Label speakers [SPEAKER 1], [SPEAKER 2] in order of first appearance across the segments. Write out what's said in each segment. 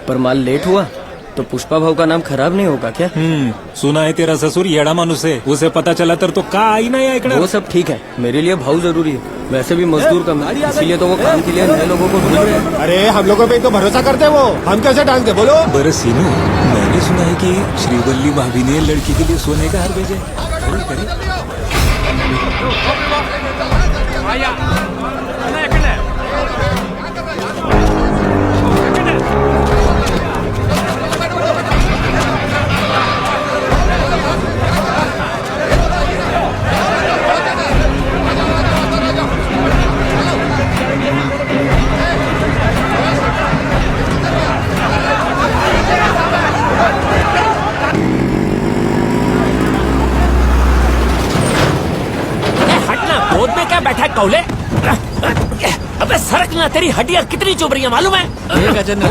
[SPEAKER 1] पर माल लेट हुआ तो पुष्पा भाव का नाम खराब नहीं होगा क्या?
[SPEAKER 2] सुना है तेरा ससुर येड़ा मानुस है, उसे पता चला तो का आई ना इकडे।
[SPEAKER 1] वो सब ठीक है, मेरे लिए भाव जरूरी है। वैसे भी मजदूर कम है, इसीलिए तो वो काम के लिए नए लोगों को ढूंढ रहे हैं।
[SPEAKER 3] अरे हम लोगों पे तो भरोसा करते वो, हम कैसे टांग दे बोलो।
[SPEAKER 2] बरस सीनू, मैंने सुना है कि श्रीवल्ली भाभी ने लड़की के लिए सोने का हार भेजे।
[SPEAKER 4] गोद में क्या बैठा है कौले? अबे सरक ना, तेरी हड्डियां कितनी चुभ रही है मालूम है?
[SPEAKER 5] गजेंद्र,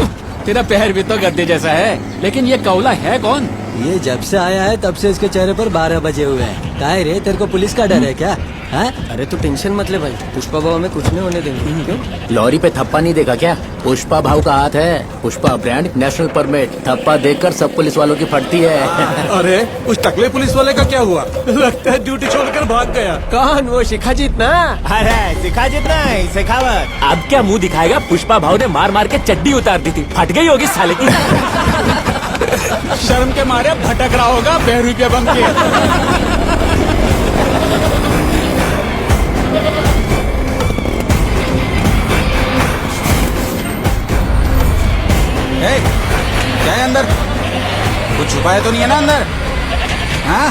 [SPEAKER 5] तेरा पैर भी तो गद्दे जैसा है, लेकिन ये कौला है कौन?
[SPEAKER 6] ये जब से आया है तब से इसके चेहरे पर 12 बजे हुए हैं। काहे रे, तेरे को पुलिस का डर है क्या? हाँ?
[SPEAKER 1] अरे तो टेंशन मत ले भाई, पुष्पा भाव में कुछ नहीं होने देंगे। क्यों?
[SPEAKER 4] लॉरी पे थप्पा नहीं देखा क्या? पुष्पा भाव का हाथ है, पुष्पा ब्रांड, नेशनल परमिट। थप्पा देखकर सब पुलिस वालों की फटती है।
[SPEAKER 3] अरे उस टकले पुलिस वाले का क्या हुआ? लगता है ड्यूटी छोड़कर भाग गया।
[SPEAKER 1] कौन? वो शिखाजीत ना?
[SPEAKER 3] अरे शिखाजीत नहीं, शेखावत।
[SPEAKER 4] अब क्या मुंह दिखाएगा? पुष्पा भाव ने मार मार के चड्डी उतार दी थी, फट गई होगी साले की।
[SPEAKER 5] शर्म के मारे भटक रहा होगा बहरूपी के बम के।
[SPEAKER 3] क्या है अंदर? कुछ छुपाया तो नहीं है ना अंदर? हाँ?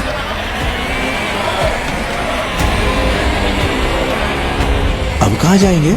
[SPEAKER 2] अब कहाँ जाएंगे?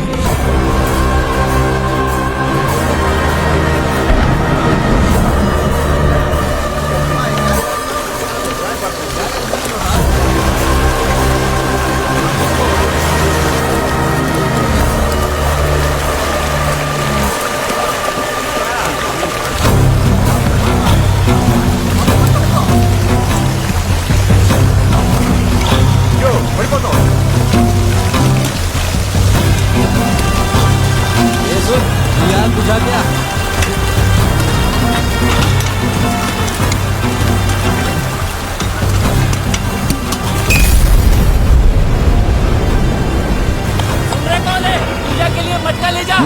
[SPEAKER 6] बुझा गया।
[SPEAKER 4] कौन है? पूजा के लिए मटका ले जा।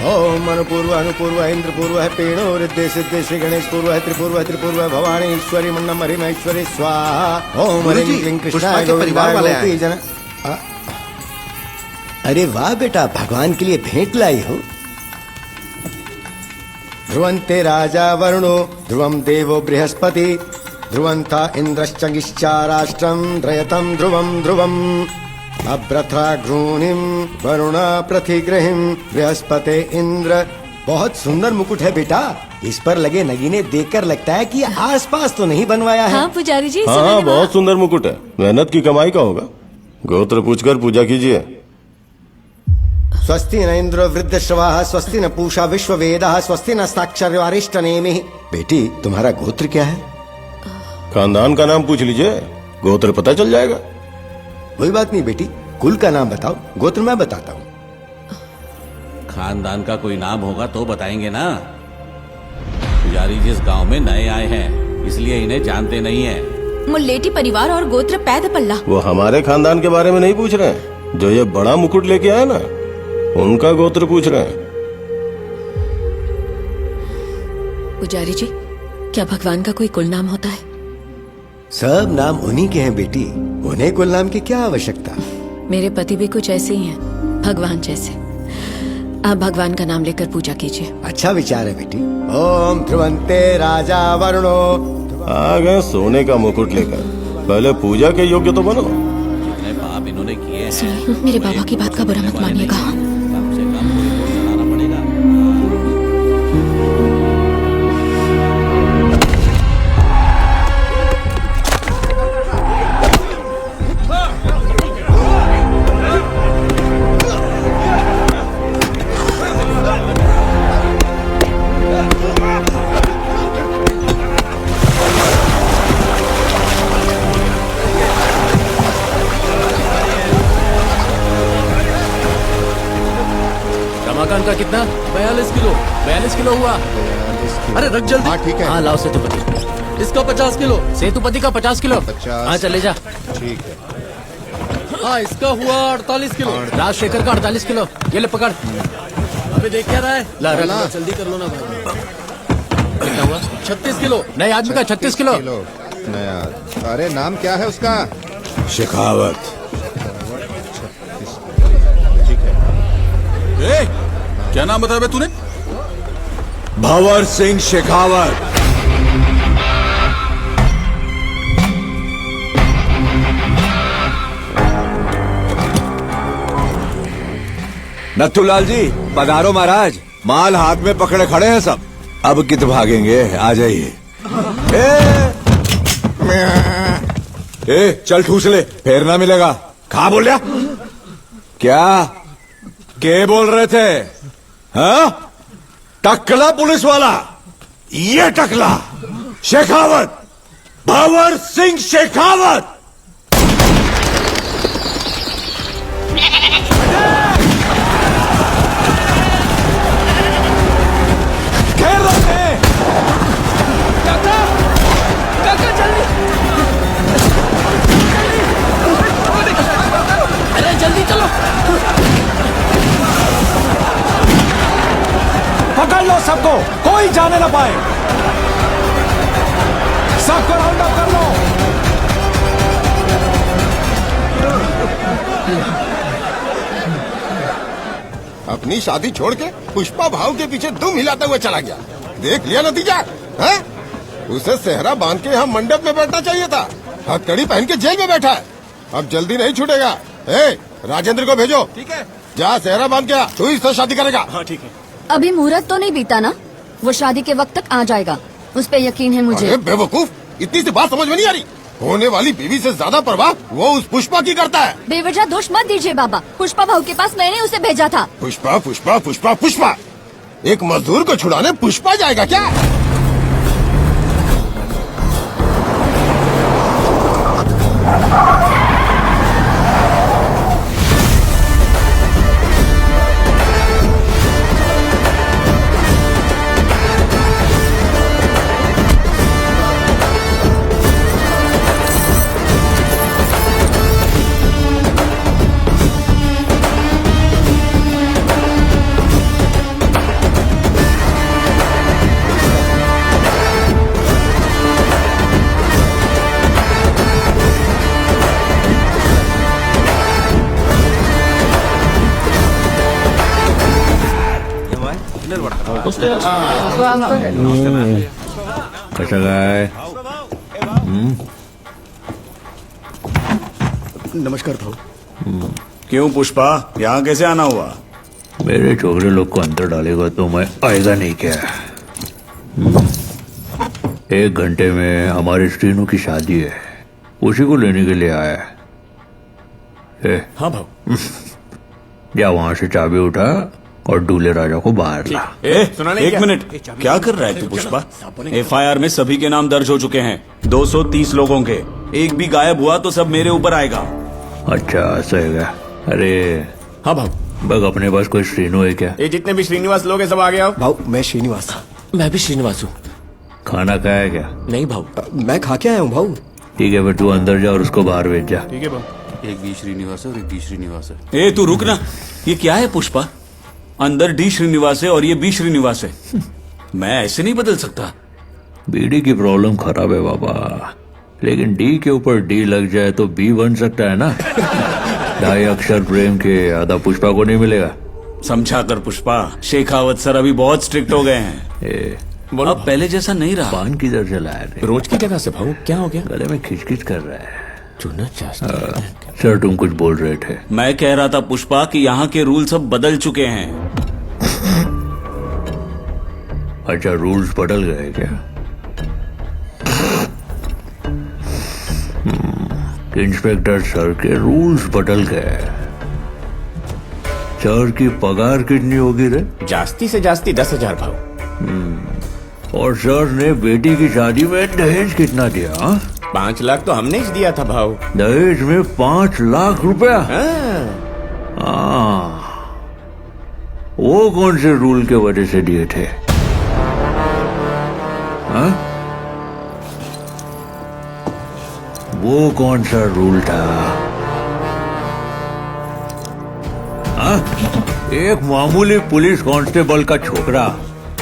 [SPEAKER 3] ओम अनुपूर्व अनुपूर्व इंद्र पूर्व है पेणो हृदय सिद्धे श्री गणेश पूर्व है त्रिपूर्व है भवानी ईश्वरी मुन्नम हरिमेश्वरी स्वाहा। ओम हरि क्लीं कृष्णाय गोविंदाय जन। अरे वाह बेटा, भगवान के लिए भेंट लाई हो। ध्रुवंते राजा वरुणो ध्रुवम देवो बृहस्पति ध्रुवंता इंद्रश्चंगिश्चाराष्ट्रम ध्रयतम ध्रुवम ध्रुवम अभ्रथा घ्रूणिम वरुणा प्रतिग्रहिम बृहस्पति इंद्र। बहुत सुंदर मुकुट है बेटा, इस पर लगे नगीने देखकर लगता है कि आसपास तो नहीं बनवाया है।
[SPEAKER 7] हाँ पुजारी जी,
[SPEAKER 8] हाँ बहुत सुंदर मुकुट है, मेहनत की कमाई का होगा। गोत्र पूछकर पूजा कीजिए।
[SPEAKER 3] स्वस्ति न इंद्र वृद्धश्रवाः स्वस्ति न पूषा विश्ववेदाः स्वस्ति न साक्षरवारिष्ठ नेमिः। बेटी तुम्हारा गोत्र क्या है?
[SPEAKER 8] खानदान का नाम पूछ लीजिए, गोत्र पता चल जाएगा।
[SPEAKER 3] कोई बात नहीं बेटी, कुल का नाम बताओ, गोत्र मैं बताता हूँ।
[SPEAKER 5] खानदान का कोई नाम होगा तो बताएंगे ना। पुजारी जिस गांव में नए आए हैं, इसलिए इन्हें जानते नहीं है।
[SPEAKER 7] मुल्लेटी परिवार और गोत्र पैद पल्ला।
[SPEAKER 8] वो हमारे खानदान के बारे में नहीं पूछ रहे हैं, जो ये बड़ा मुकुट लेके आए ना उनका गोत्र पूछ रहे हैं।
[SPEAKER 7] पुजारी जी, क्या भगवान का कोई कुल नाम होता है?
[SPEAKER 3] सब नाम उन्हीं के हैं बेटी, उन्हें कुल नाम की क्या आवश्यकता।
[SPEAKER 7] मेरे पति भी कुछ ऐसे ही हैं, भगवान जैसे। आप भगवान का नाम लेकर पूजा कीजिए।
[SPEAKER 3] अच्छा विचार है बेटी। ओम ध्रुवंते राजा वरुणो।
[SPEAKER 8] आ गए सोने का मुकुट लेकर, पहले पूजा के योग्य तो बनो।
[SPEAKER 5] जितने पाप इन्होंने किए हैं,
[SPEAKER 7] सुनिए, मेरे बाबा की बात का बुरा मत मानिएगा।
[SPEAKER 5] कम से कम उनको जलाना पड़ेगा।
[SPEAKER 4] का कितना? 42 किलो। 42 किलो हुआ।
[SPEAKER 6] अरे रख जल्दी।
[SPEAKER 3] हाँ ठीक है।
[SPEAKER 4] हाँ लाओ सेतुपति।
[SPEAKER 6] इसका 50 किलो।
[SPEAKER 4] सेतुपति का 50 किलो।
[SPEAKER 3] 50।
[SPEAKER 4] हाँ चले जा।
[SPEAKER 3] ठीक है।
[SPEAKER 6] हाँ इसका हुआ 48 किलो।
[SPEAKER 4] राजशेखर का 48 किलो। ये ले पकड़।
[SPEAKER 6] अबे देख क्या रहा है?
[SPEAKER 4] ला रख।
[SPEAKER 6] जल्दी कर लो ना भाई।
[SPEAKER 4] कितना हुआ?
[SPEAKER 6] 36 किलो।
[SPEAKER 4] नए आदमी का 36 किलो।
[SPEAKER 3] नया। अरे नाम क्या है उसका?
[SPEAKER 2] शेखावत।
[SPEAKER 5] ए, क्या नाम बताया बे तूने?
[SPEAKER 2] भंवर सिंह शेखावत। नथुलाल जी पधारो महाराज। माल हाथ में पकड़े खड़े हैं सब। अब कित भागेंगे, आ जाइए। ए चल ठूस ले, फेर ना मिलेगा। कहा बोल रहा? क्या के बोल रहे थे? हाँ? टकला पुलिस वाला, ये टकला शेखावत, भंवर सिंह शेखावत। घेर रखे।
[SPEAKER 4] अरे जल्दी चलो।
[SPEAKER 2] पकड़ लो सबको, कोई जाने ना पाए। सबको राउंड अप कर लो।
[SPEAKER 3] अपनी शादी छोड़ के पुष्पा भाव के पीछे दुम हिलाता हुआ चला गया। देख लिया नतीजा है? उसे सेहरा बांध के यहाँ मंडप में बैठना चाहिए था। हथकड़ी पहन के जेल में बैठा है। अब जल्दी नहीं छूटेगा। राजेंद्र को भेजो। ठीक है। जा सेहरा बांध के आ। तू इससे शादी करेगा? हाँ ठीक है।
[SPEAKER 9] अभी मुहूर्त तो नहीं बीता ना, वो शादी के वक्त तक आ जाएगा, उस पे यकीन है मुझे।
[SPEAKER 3] अरे बेवकूफ, इतनी सी बात समझ में नहीं आ रही? होने वाली बीवी से ज्यादा परवाह वो उस पुष्पा की करता है।
[SPEAKER 9] बेवजह दोष मत दीजिए बाबा। पुष्पा भाऊ के पास मैंने उसे भेजा था।
[SPEAKER 3] पुष्पा पुष्पा पुष्पा पुष्पा, एक मजदूर को छुड़ाने पुष्पा जाएगा क्या?
[SPEAKER 2] कसं काय?
[SPEAKER 3] नमस्कार भाऊ।
[SPEAKER 8] क्यों पुष्पा, यहाँ कैसे आना हुआ?
[SPEAKER 2] मेरे छोकरे लोग को अंदर डालेगा तो मैं आएगा नहीं क्या? 1 घंटे में हमारे श्रीनू की शादी है, उसी को लेने के लिए आया है।
[SPEAKER 8] हाँ भाऊ।
[SPEAKER 2] जा वहां से चाबी उठा और दूल्हे राजा को बाहर ला।
[SPEAKER 8] एक मिनट, क्या कर रहा है तू पुष्पा? FIR में सभी के नाम दर्ज हो चुके हैं, 230 लोगों के। एक भी गायब हुआ तो सब मेरे ऊपर आएगा।
[SPEAKER 2] अच्छा ऐसा है क्या? अरे
[SPEAKER 8] हाँ भाऊ।
[SPEAKER 2] बग अपने पास कोई श्रीनू है क्या?
[SPEAKER 8] ये जितने भी श्रीनिवास लोग हैं सब आ गया।
[SPEAKER 6] भाऊ मैं श्रीनिवास।
[SPEAKER 1] मैं भी श्रीनिवास हूँ।
[SPEAKER 2] खाना खाया क्या?
[SPEAKER 1] नहीं भाऊ, मैं खा के आया हूँ भाऊ।
[SPEAKER 2] ठीक है, फिर तू अंदर जा और उसको बाहर भेज जा।
[SPEAKER 8] ठीक है भाऊ।
[SPEAKER 5] एक बी श्रीनिवास है और एक डी श्रीनिवास है।
[SPEAKER 8] ए तू रुक ना, ये क्या है पुष्पा? अंदर डी श्रीनिवास है और ये बी श्रीनिवास है। मैं ऐसे नहीं बदल सकता।
[SPEAKER 2] बीडी की प्रॉब्लम खराब है बाबा, लेकिन डी के ऊपर डी लग जाए तो बी बन सकता है ना। 2.5 अक्षर प्रेम के आधा पुष्पा को नहीं मिलेगा।
[SPEAKER 8] समझा कर पुष्पा, शेखावत सर अभी बहुत स्ट्रिक्ट हो गए हैं। अब पहले जैसा नहीं रहा।
[SPEAKER 2] पान किधर चला है?
[SPEAKER 1] रोज की जगह से भाऊ क्या हो गया?
[SPEAKER 2] गले में खिचखिच कर रहा है।
[SPEAKER 1] चुना चाहता है।
[SPEAKER 2] सर तुम कुछ बोल रहे थे?
[SPEAKER 8] मैं कह रहा था पुष्पा कि यहाँ के रूल सब बदल चुके हैं।
[SPEAKER 2] अच्छा रूल्स बदल गए क्या? इंस्पेक्टर सर के रूल्स बदल गए। सर की पगार कितनी होगी रे?
[SPEAKER 1] जास्ती से जास्ती 10,000 भाऊ।
[SPEAKER 2] और सर ने बेटी की शादी में दहेज कितना दिया?
[SPEAKER 1] 5 लाख तो हमने ही दिया था भाऊ।
[SPEAKER 2] दहेज में 5 लाख रुपया?
[SPEAKER 8] वो कौन से रूल के वजह से दिए थे? हाँ? वो कौन सा रूल था? हाँ? एक मामूली पुलिस कांस्टेबल का छोकरा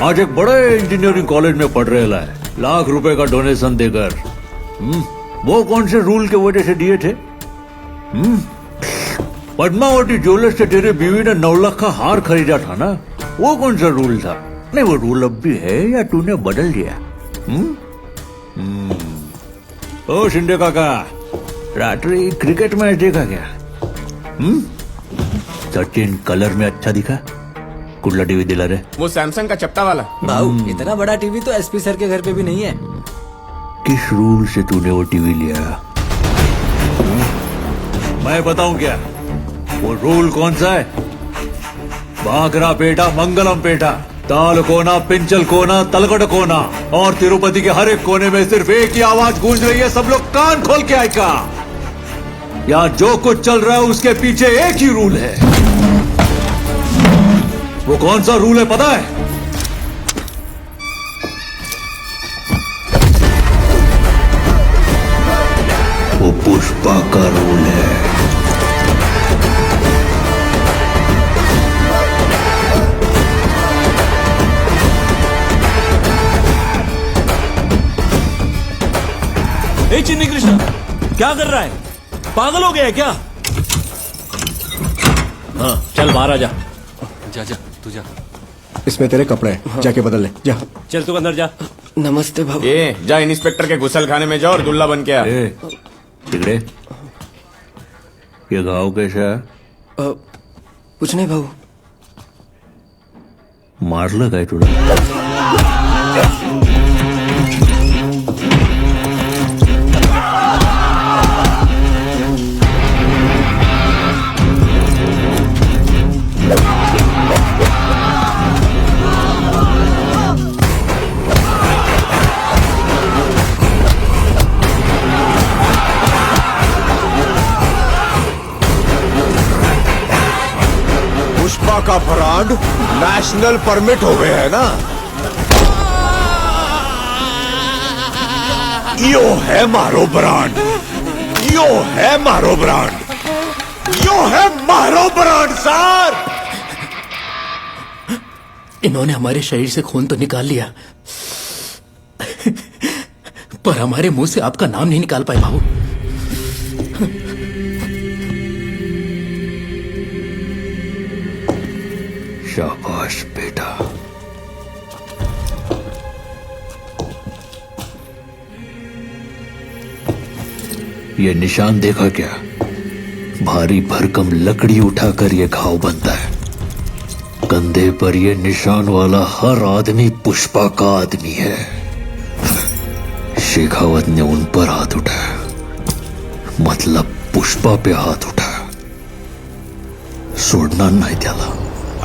[SPEAKER 8] आज एक बड़े इंजीनियरिंग कॉलेज में पढ़ रहा है, लाख रुपए का डोनेशन देकर। वो कौन से रूल के वजह से दिए थे? पद्मावती ज्वेलर्स से तेरे बीवी ने 9 लाख का हार खरीदा था ना, वो कौन सा रूल था? नहीं, वो रूल अब भी है या तूने बदल दिया? ओ शिंदे काका, रात्रि क्रिकेट मैच देखा क्या? सचिन कलर में अच्छा दिखा? कुल्ला टीवी दिला रहे?
[SPEAKER 1] वो सैमसंग का चपटा वाला।
[SPEAKER 6] भाऊ इतना बड़ा टीवी तो एसपी सर के घर पे भी नहीं है।
[SPEAKER 8] किस रूल से तूने वो टीवी लिया? मैं बताऊं क्या? वो रूल कौन सा है? बागरा पेटा, मंगलम पेटा, ताल कोना, पिंचल कोना, तलगढ़ कोना और तिरुपति के हर एक कोने में सिर्फ एक ही आवाज गूंज रही है। सब लोग कान खोल के आएगा। यहाँ जो कुछ चल रहा है उसके पीछे एक ही रूल है। वो कौन सा रूल है पता है? वो पुष्पा का रूल है।
[SPEAKER 5] ए चिन्नी कृष्णा, क्या कर रहा है? पागल हो गया है क्या? हाँ चल बाहर आ जा।
[SPEAKER 1] जा जा तू जा।
[SPEAKER 3] इसमें तेरे कपड़े हैं, जाके बदल ले जा।
[SPEAKER 5] चल तू अंदर जा।
[SPEAKER 1] नमस्ते भाऊ।
[SPEAKER 10] ये जा इंस्पेक्टर के गुसल खाने में जा और दुल्ला बन के आ।
[SPEAKER 8] टिकड़े, ये घाव कैसा है?
[SPEAKER 1] कुछ नहीं भाऊ।
[SPEAKER 8] मारलं काय तुला?
[SPEAKER 2] पुष्पा का ब्रांड नेशनल परमिट हो गया है ना? यो है मारो ब्रांड, यो है मारो ब्रांड, यो है मारो ब्रांड सर।
[SPEAKER 4] इन्होंने हमारे शरीर से खून तो निकाल लिया पर हमारे मुंह से आपका नाम नहीं निकाल पाए बाबू।
[SPEAKER 8] शाबाश बेटा। ये निशान देखा क्या? भारी भरकम लकड़ी उठाकर ये घाव बनता है। कंधे पर ये निशान वाला हर आदमी पुष्पा का आदमी है। शेखावत ने उन पर हाथ उठाया, मतलब पुष्पा पे हाथ उठाया। सोडना नहीं त्याला।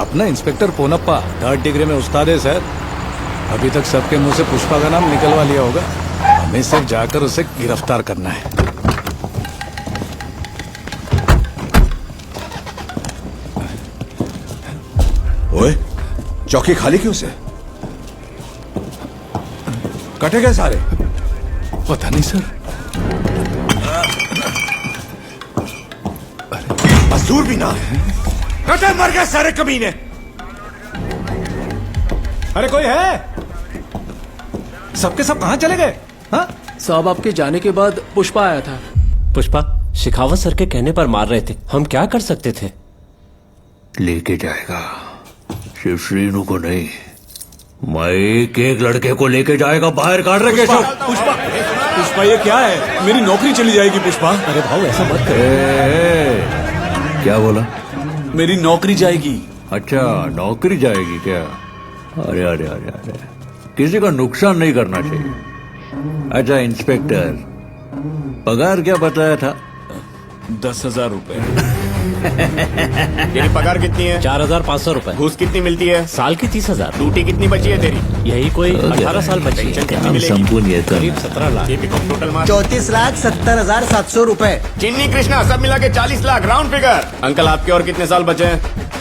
[SPEAKER 11] अपना इंस्पेक्टर पोनप्पा 3rd डिग्री में उस्ताद है सर। अभी तक सबके मुंह से पुष्पा का नाम निकलवा लिया होगा। हमें सिर्फ जाकर उसे गिरफ्तार करना है।
[SPEAKER 2] ओए, चौकी खाली क्यों से? कटे गए सारे?
[SPEAKER 11] पता नहीं सर।
[SPEAKER 2] मजदूर भी ना कटे, मर गए सारे कमीने।
[SPEAKER 11] अरे कोई है? सबके सब कहां चले गए? हाँ?
[SPEAKER 6] साहब आपके जाने के बाद पुष्पा आया था।
[SPEAKER 1] पुष्पा शेखावत सर के कहने पर मार रहे थे, हम क्या कर सकते थे?
[SPEAKER 8] लेके जाएगा, सिर्फ श्रीनू को नहीं, मैं एक एक लड़के को लेके जाएगा। बाहर काट रहे केशव।
[SPEAKER 11] पुष्पा, पुष्पा ये क्या है? मेरी नौकरी चली जाएगी पुष्पा।
[SPEAKER 6] अरे भाऊ ऐसा मत कर।
[SPEAKER 8] क्या बोला?
[SPEAKER 5] मेरी नौकरी जाएगी।
[SPEAKER 8] अच्छा, नौकरी जाएगी क्या? अरे अरे अरे अरे, किसी का नुकसान नहीं करना चाहिए। अच्छा इंस्पेक्टर, पगार क्या बताया था?
[SPEAKER 5] 10,000 रुपए।
[SPEAKER 10] तेरी पगार कितनी है?
[SPEAKER 1] 4,500 रुपए।
[SPEAKER 10] घूस कितनी मिलती है?
[SPEAKER 1] साल की 30,000।
[SPEAKER 10] ड्यूटी कितनी बची है तेरी?
[SPEAKER 1] यही कोई 18 साल बची है।
[SPEAKER 10] कितनी मिलेगी?
[SPEAKER 8] संपूर्ण
[SPEAKER 1] करीब 17 लाख।
[SPEAKER 10] ये पिकअप टोटल मार
[SPEAKER 3] 34,70,700 रुपए।
[SPEAKER 10] चिन्नी कृष्णा सब मिला के 40 लाख राउंड फिगर। अंकल आपके और कितने साल बचे हैं?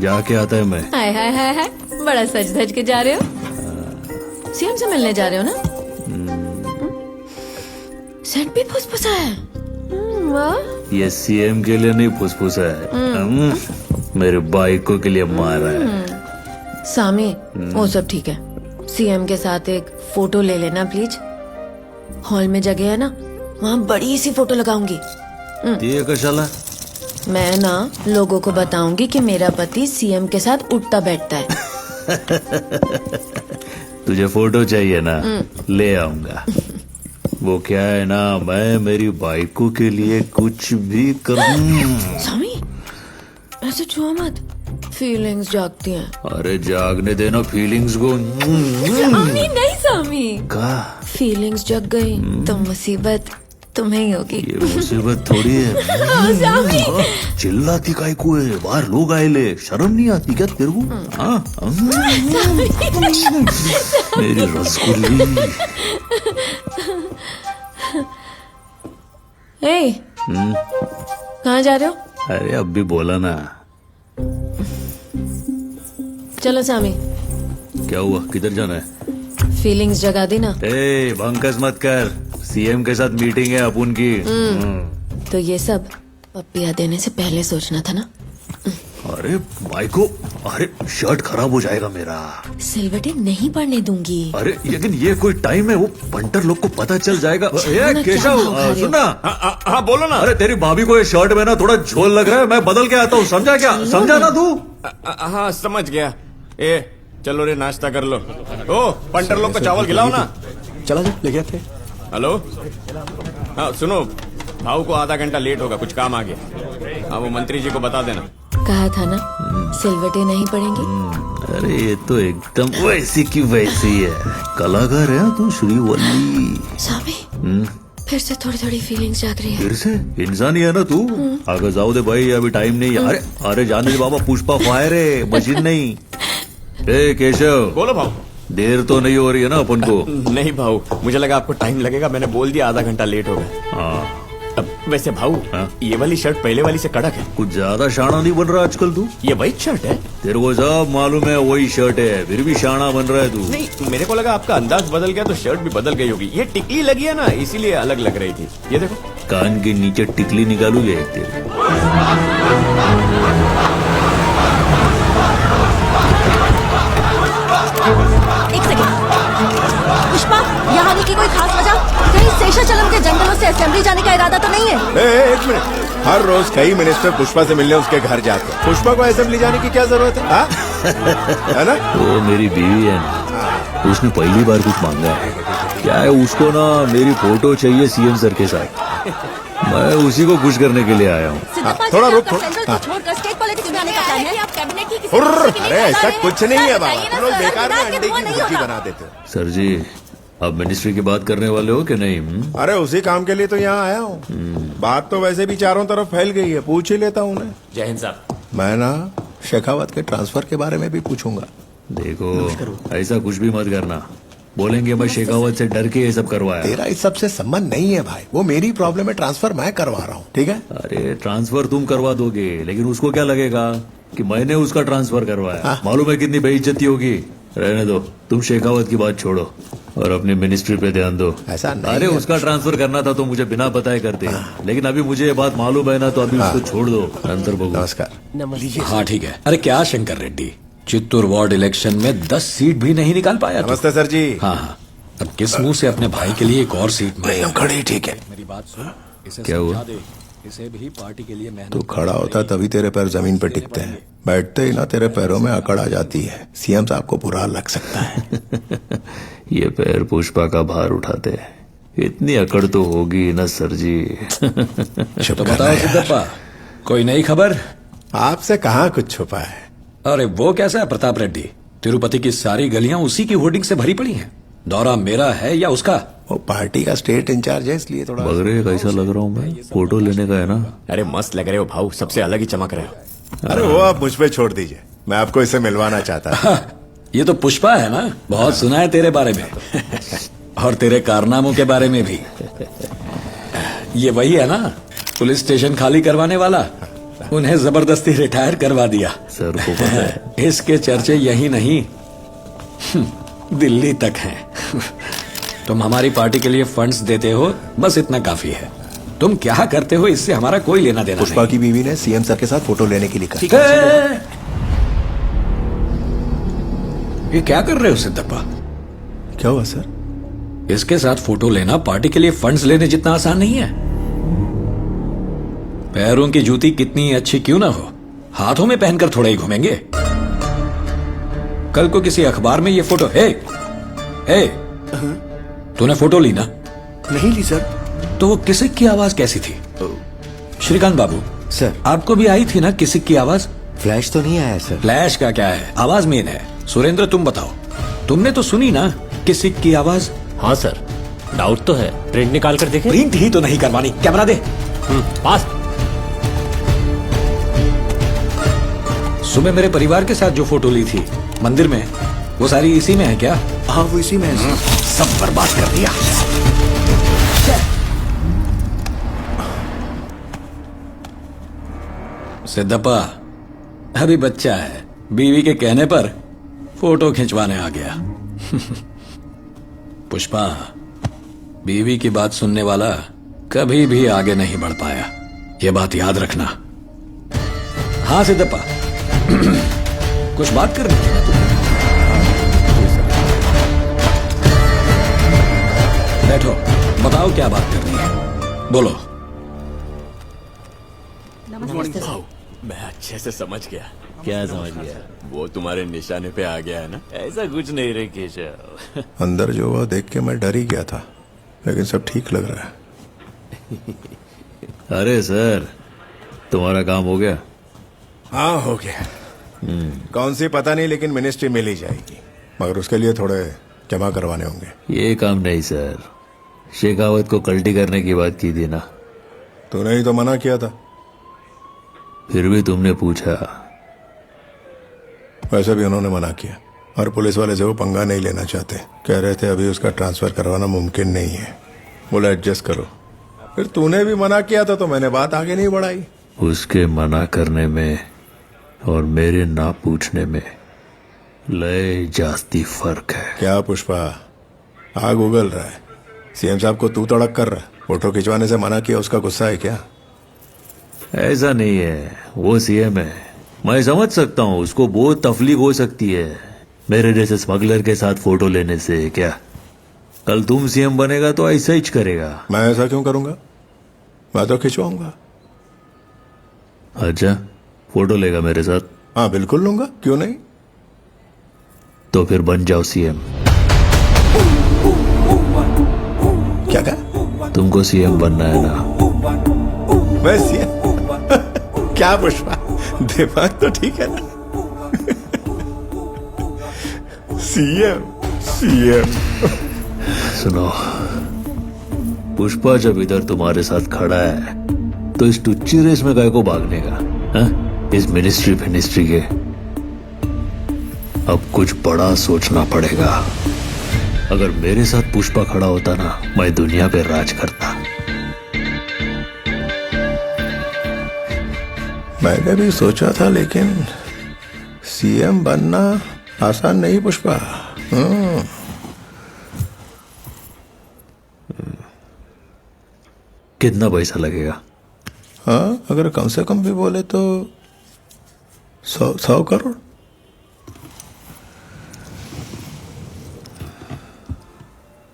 [SPEAKER 8] जाके आता है मैं।
[SPEAKER 7] हाय हाय हाय हाय, बड़ा सज धज के जा रहे हो। सीएम से मिलने जा रहे हो ना? सेंट भी फुसफुसा है। वाह।
[SPEAKER 8] ये सीएम के लिए नहीं फुसफुसा है, मेरे बाइकों के लिए मारा है।
[SPEAKER 7] सामी, वो सब ठीक है। सीएम के साथ एक फोटो ले लेना प्लीज। हॉल में जगह है ना, वहाँ बड़ी सी फोटो लगाऊंगी।
[SPEAKER 8] ये कशाला?
[SPEAKER 7] मैं ना लोगों को बताऊंगी कि मेरा पति सीएम के साथ उठता बैठता है।
[SPEAKER 8] तुझे फोटो चाहिए ना, ले आऊंगा। वो क्या है ना, मैं मेरी बाइकों के लिए कुछ भी करूं।
[SPEAKER 7] सामी, ऐसे छुआ मत, फीलिंग्स जागती हैं।
[SPEAKER 8] अरे जागने देना फीलिंग्स को।
[SPEAKER 7] सामी नहीं सामी,
[SPEAKER 8] का
[SPEAKER 7] फीलिंग्स जग गई तो मुसीबत तुम्हें ही होगी।
[SPEAKER 8] ये मुसीबत थोड़ी है।
[SPEAKER 7] सामी।
[SPEAKER 8] चिल्लाती काय को है, बाहर लोग आए ले, शर्म नहीं आती क्या तेरे को? हाँ? मेरी रसगुल्ली।
[SPEAKER 7] ए, कहाँ जा रहे हो?
[SPEAKER 8] अरे अब भी बोला ना।
[SPEAKER 7] चलो सामी।
[SPEAKER 8] क्या हुआ, किधर जाना है?
[SPEAKER 7] फीलिंग्स जगा दी ना।
[SPEAKER 8] ए बंकस मत कर, सीएम के साथ मीटिंग है अपन की।
[SPEAKER 7] तो ये सब पप्पिया देने से पहले सोचना था ना।
[SPEAKER 8] अरे भाई को, अरे शर्ट खराब हो जाएगा मेरा।
[SPEAKER 7] सिलवटे नहीं पड़ने दूंगी।
[SPEAKER 8] अरे लेकिन ये कोई टाइम है, वो पंटर लोग को पता चल जाएगा। ये केशव सुनना।
[SPEAKER 10] हाँ बोलो ना।
[SPEAKER 8] अरे तेरी भाभी को ये शर्ट में ना थोड़ा झोल लग रहा है, मैं बदल के आता हूँ, समझा क्या? समझा ना तू?
[SPEAKER 10] हाँ समझ गया। ए चलो रे, नाश्ता कर लो। ओ पंटर लोग को चावल खिलाओ ना।
[SPEAKER 3] चला जा, लेके आते।
[SPEAKER 10] हेलो, हाँ सुनो, भाऊ को आधा घंटा लेट होगा, कुछ काम आ गया। हाँ वो मंत्री जी को बता देना।
[SPEAKER 7] कहा था ना, सिलवटे नहीं पड़ेंगी।
[SPEAKER 8] अरे ये तो एकदम वैसी की वैसी है, कलाकार है तू श्रीवल्ली।
[SPEAKER 7] सामी, फिर से थोड़ी थोड़ी फीलिंग्स जाग रही है।
[SPEAKER 8] फिर से? इंसान ही है ना तू। आगे जाओ दे भाई, अभी टाइम नहीं है। अरे अरे जाने दे बाबा, पुष्पा फायर है, मशीन नहीं। ए केशव,
[SPEAKER 10] बोलो भाऊ।
[SPEAKER 8] देर तो नहीं हो रही है ना अपन को?
[SPEAKER 10] नहीं भाऊ, मुझे लगा आपको टाइम लगेगा, मैंने बोल दिया आधा घंटा लेट होगा।
[SPEAKER 8] हाँ।
[SPEAKER 10] अब वैसे भाऊ, ये वाली शर्ट पहले वाली से कड़क है।
[SPEAKER 8] कुछ ज्यादा शाना नहीं बन रहा आजकल तू?
[SPEAKER 10] ये वाइट शर्ट है।
[SPEAKER 8] तेरे को सब मालूम है वही शर्ट है, फिर भी शाना बन रहा है तू।
[SPEAKER 10] नहीं, मेरे को लगा आपका अंदाज बदल गया तो शर्ट भी बदल गई होगी। ये टिकली लगी है ना, इसीलिए अलग लग रही थी। ये देखो,
[SPEAKER 8] कान के नीचे टिकली निकालूंगे एक तेरे।
[SPEAKER 9] एक सेकंड, पुष्पा, यहाँ आने की कोई खास वजह? कहीं शेषाचलम के जंगलों से असेंबली जाने का इरादा तो नहीं है?
[SPEAKER 3] एक मिनट, हर रोज कई मिनिस्टर पुष्पा से मिलने उसके घर जाते हैं। पुष्पा को असेंबली जाने की क्या जरूरत है? है ना?
[SPEAKER 8] वो मेरी बीवी है ना, उसने पहली बार कुछ मांगा है। क्या है, उसको ना मेरी फोटो चाहिए सीएम सर के साथ। मैं उसी को खुश करने के लिए आया हूँ।
[SPEAKER 3] थोड़ा रुक।
[SPEAKER 9] छोड़कर स्टेट पॉलिटिक्स में आने का प्लान है? आप कैबिनेट की किसी
[SPEAKER 3] अरे ऐसा कुछ नहीं है बाबा, तुम लोग बेकार में अंडे की भुर्जी बना देते हो।
[SPEAKER 8] सर जी, अब मिनिस्ट्री की बात करने वाले हो कि नहीं?
[SPEAKER 3] अरे उसी काम के लिए तो यहाँ आया हूँ। बात तो वैसे भी चारों तरफ फैल गई है, पूछ ही लेता हूँ उन्हें।
[SPEAKER 10] जय हिंद साहब।
[SPEAKER 3] मैं ना शेखावत के ट्रांसफर के बारे में भी पूछूंगा।
[SPEAKER 8] देखो ऐसा कुछ भी मत करना, बोलेंगे मैं शेखावत से डर के ये सब करवाया।
[SPEAKER 3] तेरा इस सब से संबंध नहीं है भाई, वो मेरी प्रॉब्लम है, ट्रांसफर मैं करवा रहा हूँ, ठीक है?
[SPEAKER 8] अरे ट्रांसफर तुम करवा दोगे, लेकिन उसको क्या लगेगा कि मैंने उसका ट्रांसफर करवाया। मालूम है कितनी बेइज्जती होगी। रहने दो, तुम शेखावत की बात छोड़ो और अपनी मिनिस्ट्री पे ध्यान दो।
[SPEAKER 3] ऐसा नहीं
[SPEAKER 8] अरे
[SPEAKER 3] है।
[SPEAKER 8] उसका ट्रांसफर करना था तो मुझे बिना बताए करते, लेकिन अभी मुझे ये बात मालूम है ना, तो अभी उसको छोड़ दो। अंतर बगो।
[SPEAKER 3] नमस्कार।
[SPEAKER 11] हाँ ठीक है। अरे क्या शंकर रेड्डी, चित्तूर वार्ड इलेक्शन में 10 सीट भी नहीं निकाल पाया?
[SPEAKER 3] नमस्ते सर जी।
[SPEAKER 11] हाँ हाँ, अब किस मुंह से अपने भाई के लिए एक और सीट मांगे?
[SPEAKER 3] खड़ी, ठीक है।
[SPEAKER 11] मेरी बात सुन, इसे
[SPEAKER 8] क्या हुआ?
[SPEAKER 11] समझा दे, इसे भी पार्टी के लिए मेहनत।
[SPEAKER 3] तू खड़ा होता तभी तेरे पैर जमीन पे टिकते हैं, बैठते ही ना तेरे पैरों में अकड़ आ जाती है। सीएम साहब को बुरा लग सकता है।
[SPEAKER 8] ये पैर पुष्पा का भार उठाते हैं, इतनी अकड़ तो होगी ना सर जी।
[SPEAKER 11] तो बताओ सिद्धप्पा, कोई नई खबर?
[SPEAKER 3] आपसे कहाँ कुछ छुपा है।
[SPEAKER 11] अरे वो कैसा है प्रताप रेड्डी, तिरुपति की सारी गलियां उसी की होर्डिंग से भरी पड़ी हैं। दौरा मेरा है या उसका?
[SPEAKER 3] वो पार्टी का स्टेट इंचार्ज है, इसलिए थोड़ा
[SPEAKER 8] बगरे कैसा लग रहा हूँ मैं? फोटो लेने का है ना?
[SPEAKER 10] अरे मस्त लग रहे हो भाऊ, सबसे अलग ही चमक रहे हो।
[SPEAKER 3] अरे वो आप मुझ पे छोड़ दीजिए, मैं आपको इससे मिलवाना चाहता था।
[SPEAKER 11] ये तो पुष्पा है ना, बहुत सुना है तेरे बारे में और तेरे कारनामों के बारे में भी। ये वही है ना, पुलिस स्टेशन खाली करवाने वाला? उन्हें जबरदस्ती रिटायर करवा दिया।
[SPEAKER 12] सर को पता है।
[SPEAKER 11] इसके चर्चे यही नहीं दिल्ली तक हैं। तुम हमारी पार्टी के लिए फंड्स देते हो, बस इतना काफी है। तुम क्या करते हो इससे हमारा कोई लेना देना
[SPEAKER 13] पुष्पा की बीवी ने सीएम सर के साथ फोटो लेने के लिए कहा।
[SPEAKER 11] ये क्या कर रहे हो सिद्धप्पा?
[SPEAKER 13] क्या हुआ सर?
[SPEAKER 11] इसके साथ फोटो लेना पार्टी के लिए फंड्स लेने जितना आसान नहीं है। पैरों की जूती कितनी अच्छी क्यों ना हो, हाथों में पहनकर थोड़ा ही घूमेंगे। कल को किसी अखबार में ये फोटो है। तूने फोटो ली ना?
[SPEAKER 13] नहीं ली सर।
[SPEAKER 11] तो वो किसिक की आवाज कैसी थी? श्रीकांत बाबू
[SPEAKER 3] सर,
[SPEAKER 11] आपको भी आई थी ना किसिक की आवाज?
[SPEAKER 3] फ्लैश तो नहीं आया सर।
[SPEAKER 11] फ्लैश का क्या है, आवाज मेन है। सुरेंद्र तुम बताओ, तुमने तो सुनी ना किसिक की आवाज?
[SPEAKER 12] हाँ सर, डाउट तो है। प्रिंट निकाल कर देखें।
[SPEAKER 11] प्रिंट ही तो नहीं करवानी, कैमरा दे।
[SPEAKER 12] पास।
[SPEAKER 11] सुबह मेरे परिवार के साथ जो फोटो ली थी मंदिर में, वो सारी इसी में है क्या?
[SPEAKER 13] हाँ वो इसी में है।
[SPEAKER 11] सब बर्बाद कर दिया। सिद्धप्पा अभी बच्चा है, बीवी के कहने पर फोटो खिंचवाने आ गया। पुष्पा, बीवी की बात सुनने वाला कभी भी आगे नहीं बढ़ पाया, ये बात याद रखना। हाँ सिद्धप्पा, कुछ बात करनी है ना तुम्हें? बैठो, बताओ क्या बात करनी है, बोलो।
[SPEAKER 10] मैं अच्छे से समझ गया।
[SPEAKER 12] क्या समझ गया?
[SPEAKER 10] वो तुम्हारे निशाने पे आ गया है ना।
[SPEAKER 12] ऐसा कुछ नहीं रे केशव।
[SPEAKER 13] अंदर जो हुआ देख के मैं डर ही गया था, लेकिन सब ठीक लग रहा है।
[SPEAKER 12] अरे सर, तुम्हारा काम हो गया?
[SPEAKER 13] हाँ हो गया। कौन सी पता नहीं, लेकिन मिनिस्ट्री मिल ही जाएगी, मगर उसके लिए थोड़े जमा करवाने होंगे।
[SPEAKER 12] ये काम नहीं सर, शेखावत को कल्टी करने की बात की थी ना।
[SPEAKER 13] तूने ही तो मना किया था।
[SPEAKER 12] फिर भी तुमने पूछा।
[SPEAKER 13] वैसे भी उन्होंने मना किया, और पुलिस वाले से वो पंगा नहीं लेना चाहते। कह रहे थे अभी उसका ट्रांसफर करवाना मुमकिन नहीं है, बोला एडजस्ट करो। फिर तूने भी मना किया था तो मैंने बात आगे नहीं बढ़ाई।
[SPEAKER 12] उसके मना करने में और मेरे ना पूछने में लय जास्ती फर्क है।
[SPEAKER 13] क्या पुष्पा आग उगल रहा है? सीएम साहब को तू तड़क कर रहा है। फोटो खिंचवाने से मना किया, उसका गुस्सा है क्या?
[SPEAKER 12] ऐसा नहीं है, वो सीएम है, मैं समझ सकता हूँ उसको बहुत तकलीफ हो सकती है मेरे जैसे स्मगलर के साथ फोटो लेने से। क्या कल तुम सीएम बनेगा तो ऐसा ही करेगा?
[SPEAKER 13] मैं ऐसा क्यों करूंगा, मैं तो खिंचवाऊंगा।
[SPEAKER 12] अच्छा, फोटो लेगा मेरे साथ?
[SPEAKER 13] हाँ बिल्कुल लूंगा, क्यों नहीं।
[SPEAKER 12] तो फिर बन जाओ सीएम।
[SPEAKER 13] क्या कहा?
[SPEAKER 12] तुमको सीएम बनना है ना?
[SPEAKER 13] मैं सीएम? क्या पुष्पा, दिमाग तो ठीक है ना? CM CM.
[SPEAKER 12] सुनो, पुष्पा जब इधर तुम्हारे साथ खड़ा है तो इस टुच्ची रेस में गाय को भागने का? इस मिनिस्ट्री के अब कुछ बड़ा सोचना पड़ेगा। अगर मेरे साथ पुष्पा खड़ा होता ना, मैं दुनिया पे राज करता।
[SPEAKER 13] मैंने भी सोचा था, लेकिन सीएम बनना आसान नहीं पुष्पा।
[SPEAKER 12] कितना पैसा लगेगा?
[SPEAKER 13] हाँ, अगर कम से कम भी बोले तो 100 crore.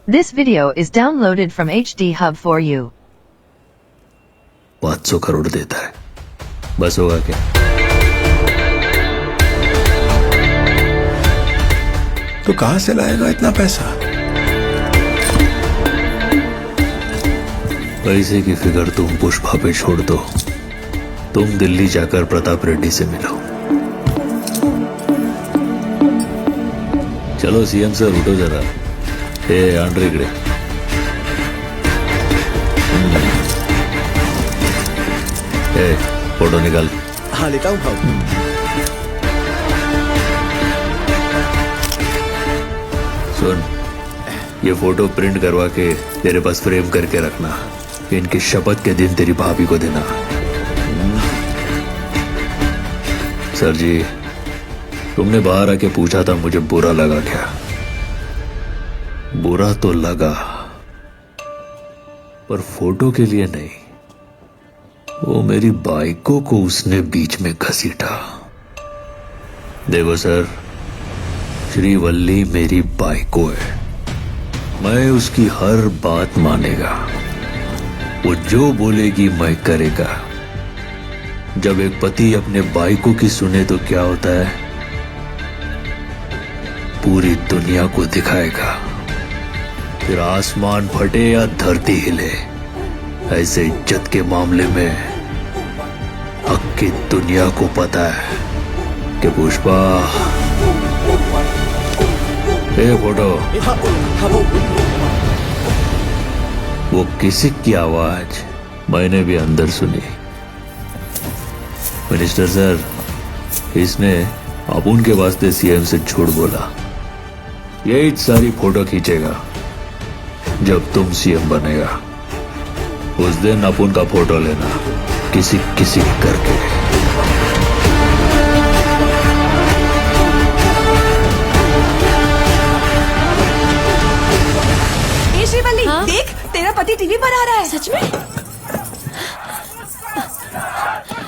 [SPEAKER 14] This video is downloaded from HD Hub for you.
[SPEAKER 12] 500 crore देता है, बस होगा क्या?
[SPEAKER 13] तो कहां से लाएगा इतना पैसा?
[SPEAKER 12] पैसे की फिक्र तुम पुष्पा पे छोड़ दो, तुम दिल्ली जाकर प्रताप रेड्डी से मिलो। चलो सीएम सर, उठो जरा। आंड्रे इकडे। फोटो निकाल।
[SPEAKER 3] हाँ लेता हूँ भाऊ।
[SPEAKER 12] सुन, ये फोटो प्रिंट करवा के तेरे पास फ्रेम करके रखना। इनकी शपथ के दिन तेरी भाभी को देना। सर जी, तुमने बाहर आके पूछा था मुझे बुरा लगा क्या? बुरा तो लगा, पर फोटो के लिए नहीं। वो मेरी बाइकों को उसने बीच में घसीटा। देखो सर, श्रीवल्ली मेरी बाइको है, मैं उसकी हर बात मानेगा। वो जो बोलेगी मैं करेगा। जब एक पति अपने बाइकों की सुने तो क्या होता है? पूरी दुनिया को दिखाएगा, फिर आसमान फटे या धरती हिले। ऐसे इज्जत के मामले में हक की दुनिया को पता है कि पुष्पा, ये फोटो, वो किसी की आवाज मैंने भी अंदर सुनी। मिनिस्टर सर, इसने अपुन के वास्ते सीएम से झूठ बोला। यही सारी फोटो खींचेगा जब तुम सीएम बनेगा। उस दिन अपुन का फोटो लेना, किसी किसी करके।
[SPEAKER 9] ए श्रीवल्ली, देख तेरा पति टीवी पर आ रहा है।
[SPEAKER 7] सच में?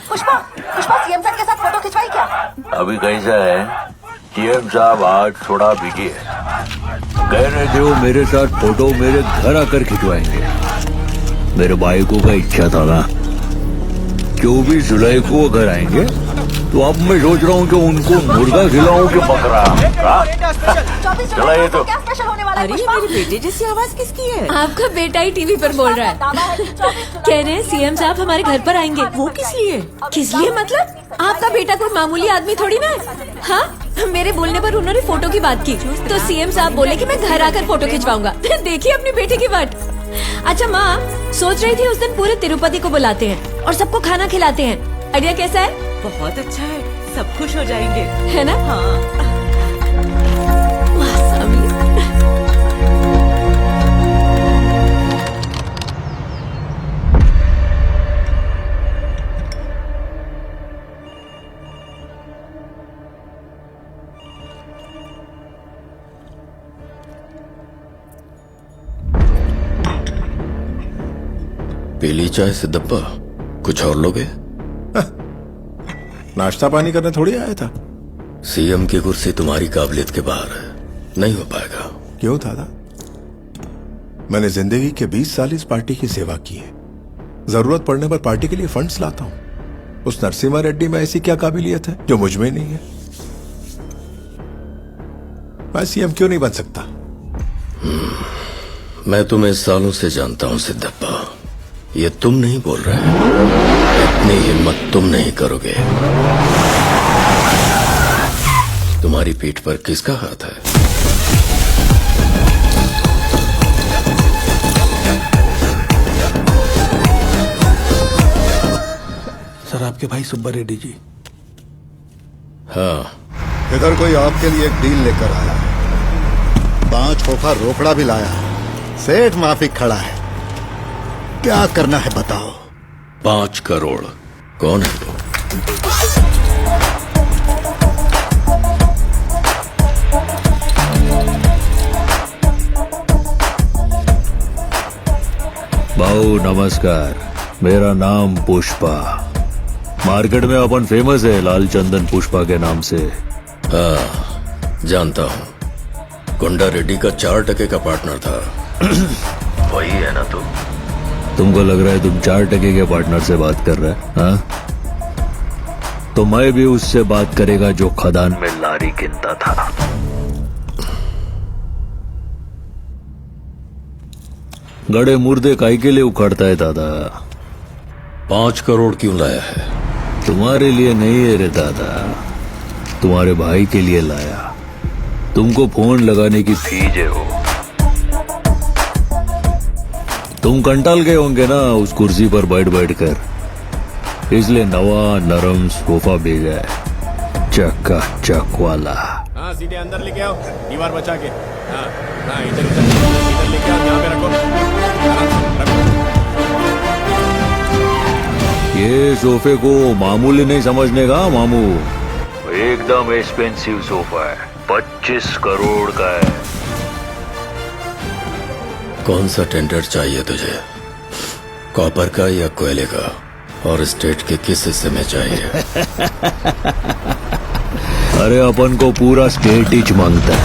[SPEAKER 9] पुष्पा, पुष्पा सीएम सर के साथ फोटो खिंचवाई क्या?
[SPEAKER 12] अभी कैसा है, सीएम साहब आज थोड़ा बिजी है। कह रहे थे वो मेरे साथ फोटो मेरे घर आकर खिंचवाएंगे। मेरे भाइयों का इच्छा था ना, 24 जुलाई को वो घर आएंगे, तो अब मैं सोच रहा हूँ कि उनको मुर्गा खिलाऊं कि बकरा। चला ये तो।
[SPEAKER 9] क्या स्पेशल होने वाला है?
[SPEAKER 15] अरे मेरे बेटे जैसी आवाज किसकी है?
[SPEAKER 7] आपका बेटा ही टीवी पर बोल रहा है। कह रहे हैं सीएम साहब हमारे घर पर आएंगे।
[SPEAKER 15] वो किस लिए?
[SPEAKER 7] किस लिए मतलब? आपका बेटा कोई मामूली आदमी थोड़ी ना है। हाँ, मेरे बोलने पर उन्होंने फोटो की बात की, तो सीएम साहब बोले कि मैं घर आकर फोटो खिंचवाऊंगा। देखिए अपनी बेटी की बात। अच्छा माँ, सोच रही थी उस दिन पूरे तिरुपति को बुलाते हैं और सबको खाना खिलाते हैं। आइडिया कैसा है?
[SPEAKER 15] बहुत अच्छा है, सब खुश हो जाएंगे,
[SPEAKER 7] है ना?
[SPEAKER 15] हाँ।
[SPEAKER 7] वाह स्वामी।
[SPEAKER 16] पीली चाय सिद्धप्पा, कुछ और लोगे?
[SPEAKER 13] नाश्ता पानी करने थोड़ी आया था।
[SPEAKER 16] सीएम की कुर्सी तुम्हारी काबिलियत के बाहर है, नहीं हो पाएगा।
[SPEAKER 13] क्यों दादा? मैंने जिंदगी के 20 साल इस पार्टी की सेवा की है। जरूरत पड़ने पर पार्टी के लिए फंड्स लाता हूं। उस नरसिम्हा रेड्डी में ऐसी क्या काबिलियत है जो मुझ में नहीं है? मैं सीएम क्यों नहीं बन सकता?
[SPEAKER 16] मैं तुम्हें सालों से जानता हूं सिद्धप्पा, ये तुम नहीं बोल रहे, इतनी हिम्मत तुम नहीं करोगे। तुम्हारी पीठ पर किसका हाथ है?
[SPEAKER 13] सर, आपके भाई सुब्बा रेड्डी जी।
[SPEAKER 16] हाँ,
[SPEAKER 3] इधर कोई आपके लिए एक डील लेकर आया है। 5 खोखा रोकड़ा भी लाया है। सेठ माफी खड़ा है। क्या करना है बताओ?
[SPEAKER 16] 5 करोड़। कौन है वो?
[SPEAKER 12] भाऊ नमस्कार, मेरा नाम पुष्पा। मार्केट में अपन फेमस है लाल चंदन पुष्पा के नाम से।
[SPEAKER 16] हाँ, जानता हूँ। गुंडा रेड्डी का 4% का पार्टनर था। वही है ना तू?
[SPEAKER 12] तुमको लग रहा है तुम 4% के पार्टनर से बात कर रहे हैं? हाँ? तो मैं भी उससे बात करेगा जो खदान में लारी गिनता था। गड़े मुर्दे काई के लिए उखाड़ता है दादा?
[SPEAKER 16] 5 करोड़ क्यों लाया है?
[SPEAKER 12] तुम्हारे लिए नहीं है रे दादा, तुम्हारे भाई के लिए लाया। तुमको फोन लगाने की फीस है वो। तुम कंटाल गए होंगे ना उस कुर्सी पर बैठ बैठ कर, इसलिए नवा नरम सोफा भेजा है, चक्का चक वाला।
[SPEAKER 10] हाँ, सीधे अंदर लेके आओ, दीवार बचा के। हाँ हाँ, इधर इधर लेके आओ, यहाँ पे रखो।
[SPEAKER 12] ये सोफे को मामूली नहीं समझने का मामू। एकदम एक्सपेंसिव सोफा है, 25 करोड़ का है।
[SPEAKER 17] कौन सा टेंडर चाहिए तुझे, कॉपर का या कोयले का, और स्टेट के किस हिस्से में चाहिए?
[SPEAKER 12] अरे अपन को पूरा स्टेट ही मांगता है,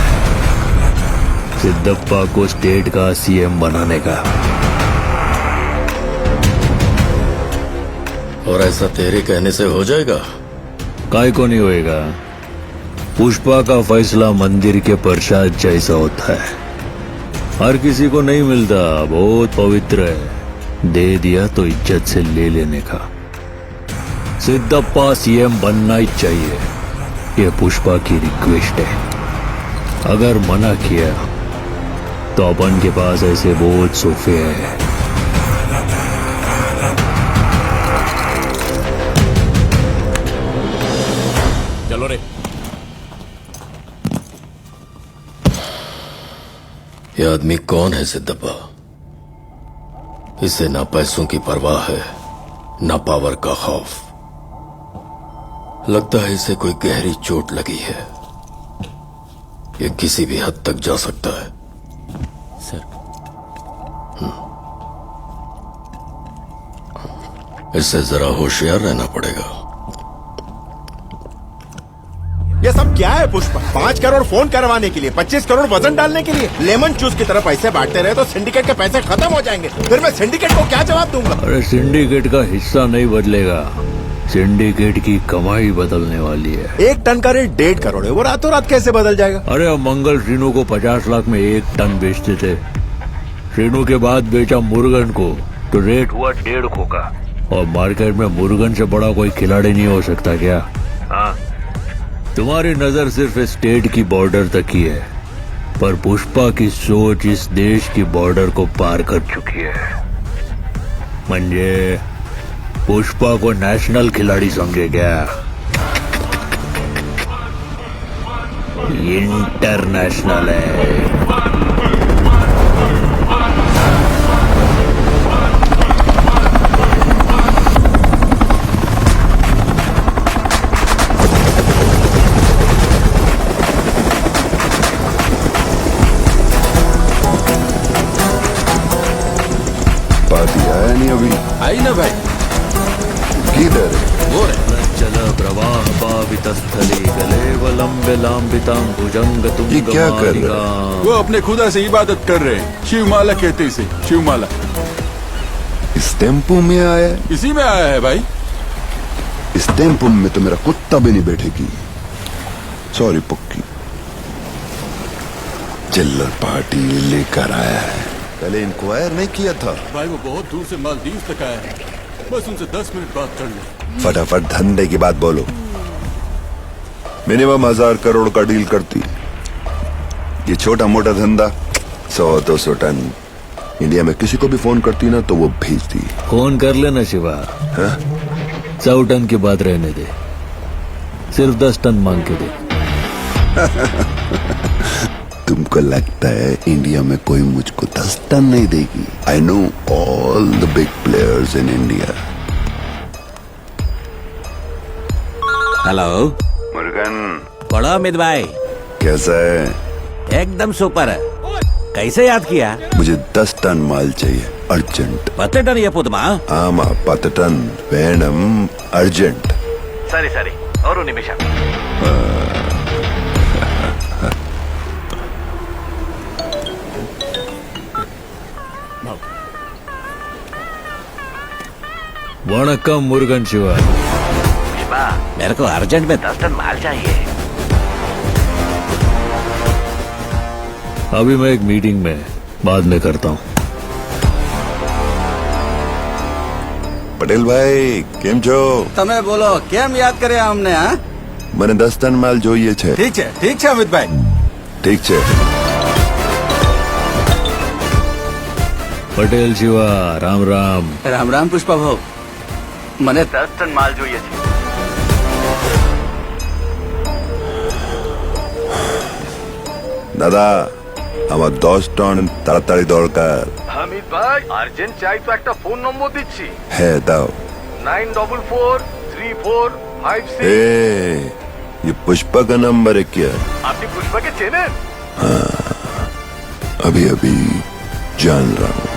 [SPEAKER 12] सिद्धप्पा को स्टेट का सीएम बनाने का।
[SPEAKER 17] और ऐसा तेरे कहने से हो जाएगा?
[SPEAKER 12] काय को नहीं होएगा, पुष्पा का फैसला मंदिर के प्रसाद जैसा होता है, हर किसी को नहीं मिलता, बहुत पवित्र है, दे दिया तो इज्जत से ले लेने का। सिद्धप्पा सीएम बनना ही चाहिए, ये पुष्पा की रिक्वेस्ट है। अगर मना किया तो अपन के पास ऐसे बहुत सोफे हैं।
[SPEAKER 10] चलो रे।
[SPEAKER 17] ये आदमी कौन है सिद्धप्पा? इसे ना पैसों की परवाह है, ना पावर का खौफ। लगता है इसे कोई गहरी चोट लगी है, ये किसी भी हद तक जा सकता है।
[SPEAKER 10] सर,
[SPEAKER 17] इससे जरा होशियार रहना पड़ेगा।
[SPEAKER 3] ये सब क्या है पुष्पा? 5 करोड़ फोन करवाने के लिए, 25 करोड़ वजन डालने के लिए, लेमन जूस की तरह पैसे बांटते रहे तो सिंडिकेट के पैसे खत्म हो जाएंगे, फिर मैं सिंडिकेट को क्या जवाब दूंगा?
[SPEAKER 12] अरे सिंडिकेट का हिस्सा नहीं बदलेगा, सिंडिकेट की कमाई बदलने वाली है।
[SPEAKER 3] 1 टन का रेट 1.5 करोड़ है, वो रातों रात कैसे बदल जाएगा?
[SPEAKER 12] अरे अब मंगल श्रीनू को 50 लाख में 1 टन बेचते थे, श्रीनू के बाद बेचा मुर्गन को तो रेट हुआ 1.5 का, और मार्केट में मुर्गन से बड़ा कोई खिलाड़ी नहीं हो सकता क्या? हाँ, तुम्हारी नजर सिर्फ स्टेट की बॉर्डर तक ही है, पर पुष्पा की सोच इस देश की बॉर्डर को पार कर चुकी है। म्हणजे पुष्पा को नेशनल खिलाड़ी समझे क्या? इंटरनेशनल है।
[SPEAKER 16] पार्टी आया नहीं अभी?
[SPEAKER 17] आई ना भाई।
[SPEAKER 16] किधर
[SPEAKER 17] वो रे
[SPEAKER 12] चल प्रवाह पावितस्थले गलेवलंबे लांबितां भुजंग तुंग।
[SPEAKER 16] ये क्या कर रहे हैं?
[SPEAKER 13] वो अपने खुदा से इबादत कर रहे हैं, शिवमाला कहते इसे, शिवमाला।
[SPEAKER 16] इस टेम्पो में आया है?
[SPEAKER 13] इसी में आया है भाई।
[SPEAKER 16] इस टेम्पो में तो मेरा कुत्ता भी नहीं बैठेगी। सॉरी पुक्की। चिल्लर पार्टी लेकर आया है, पहले इंक्वायर नहीं किया था।
[SPEAKER 13] भाई वो बहुत दूर से मालदीव तक आया है, बस उनसे 10 मिनट बात कर ले।
[SPEAKER 16] फटाफट धंधे की बात बोलो। मिनिमम 1000 करोड़ का डील करती। ये छोटा मोटा धंधा 100-200 टन इंडिया में किसी को भी फोन करती ना तो वो भेजती।
[SPEAKER 12] फोन कर लेना शिवा। 100 टन की बात रहने दे, सिर्फ 10 टन मांग के दे।
[SPEAKER 16] तुमको लगता है इंडिया में कोई मुझको 10 टन नहीं देगी? I know all the big players in India.
[SPEAKER 5] Hello
[SPEAKER 16] Murugan.
[SPEAKER 5] बड़ा अमित भाई,
[SPEAKER 16] कैसा है?
[SPEAKER 5] एकदम सुपर है। कैसे याद किया?
[SPEAKER 16] मुझे 10 टन माल चाहिए अर्जेंट।
[SPEAKER 5] 10 टन ये पुतमा?
[SPEAKER 16] आमा 10 टन वेणम अर्जेंट।
[SPEAKER 12] सरी और निमिषा। वणक्कम मुर्गन शिवा।
[SPEAKER 5] मेरे को अर्जेंट में 10 टन माल चाहिए।
[SPEAKER 12] अभी मैं एक मीटिंग में, बाद में करता हूँ।
[SPEAKER 16] पटेल भाई केम छो?
[SPEAKER 18] તમે બોલો કેમ યાદ કર્યા અમને? હા,
[SPEAKER 16] મને 10 ટન માલ જોઈએ છે।
[SPEAKER 18] ઠીક છે અમિતભાઈ।
[SPEAKER 16] ઠીક છે।
[SPEAKER 12] પટેલ શિવા, રામ રામ।
[SPEAKER 18] રામ રામ પુષ્પા ભાવ, મને 10 ટન માલ જોઈએ છે।
[SPEAKER 16] দাদা আমার 10 টন তাড়াতাড়ি দরকার।
[SPEAKER 18] অমিত ভাই আর্জেন্ট চাই তো একটা ফোন নম্বর দিচ্ছি।
[SPEAKER 16] হ্যাঁ দাও।
[SPEAKER 18] 944345
[SPEAKER 16] এ ये पुष्पा का नंबर है क्या?
[SPEAKER 8] आपकी पुष्पा के चेन है?
[SPEAKER 16] हाँ, अभी अभी जान रहा हूं।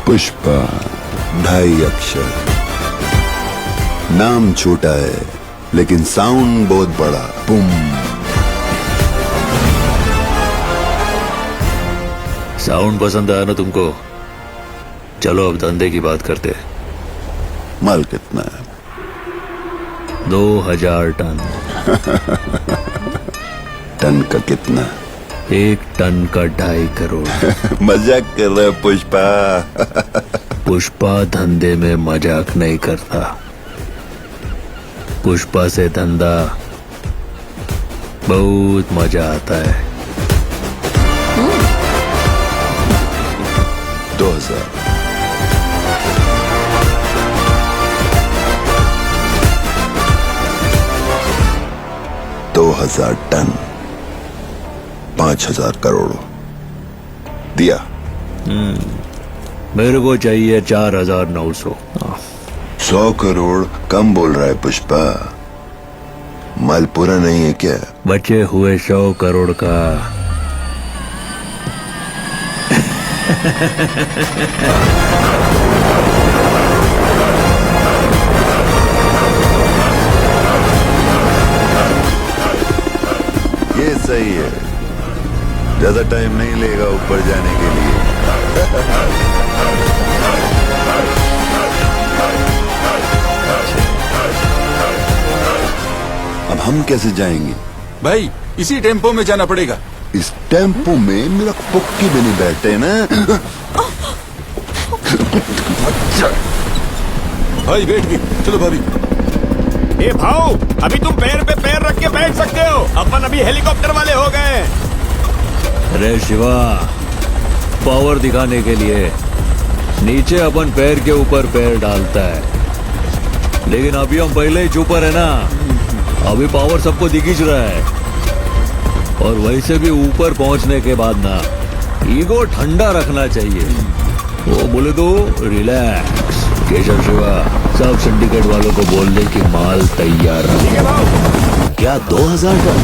[SPEAKER 16] पुष्पा 2.5 अक्षर, नाम छोटा है लेकिन साउंड बहुत बड़ा। बुम।
[SPEAKER 12] साउंड पसंद आया ना तुमको? चलो अब धंधे की बात करते हैं।
[SPEAKER 16] माल कितना है?
[SPEAKER 12] 2000 टन।
[SPEAKER 16] टन का कितना?
[SPEAKER 12] 1 टन का 2.5 करोड़।
[SPEAKER 16] मजाक कर रहा है पुष्पा?
[SPEAKER 12] पुष्पा धंधे में मजाक नहीं करता। पुष्पा से धंधा बहुत मजा आता है।
[SPEAKER 16] 2000। टन 5000 करोड़ दिया।
[SPEAKER 12] मेरे को चाहिए 4900।
[SPEAKER 16] 100 करोड़ कम बोल रहा है पुष्पा। माल पूरा नहीं है क्या?
[SPEAKER 12] बचे हुए 100 करोड़ का
[SPEAKER 16] ये सही है, ज्यादा टाइम नहीं लेगा ऊपर जाने के लिए। अब हम कैसे जाएंगे?
[SPEAKER 2] भाई इसी टेम्पो में जाना पड़ेगा।
[SPEAKER 16] इस टेम्पो में मेरा पुक्की भी नहीं बैठे ना।
[SPEAKER 2] भाई बैठ गई, चलो भाभी।
[SPEAKER 10] ए भाऊ, अभी तुम पैर पे पैर रख के बैठ सकते हो, अपन अभी हेलीकॉप्टर वाले हो गए।
[SPEAKER 12] अरे शिवा, पावर दिखाने के लिए नीचे अपन पैर के ऊपर पैर डालता है, लेकिन अभी हम पहले ही चुपर है ना। अभी पावर सबको दिखिच रहा है। और वैसे भी ऊपर पहुंचने के बाद ना ईगो ठंडा रखना चाहिए। वो बोले तो रिलैक्स। केशव शिवा, सब सिंडिकेट वालों को बोल दे कि माल तैयार है।
[SPEAKER 3] क्या 2000 टन?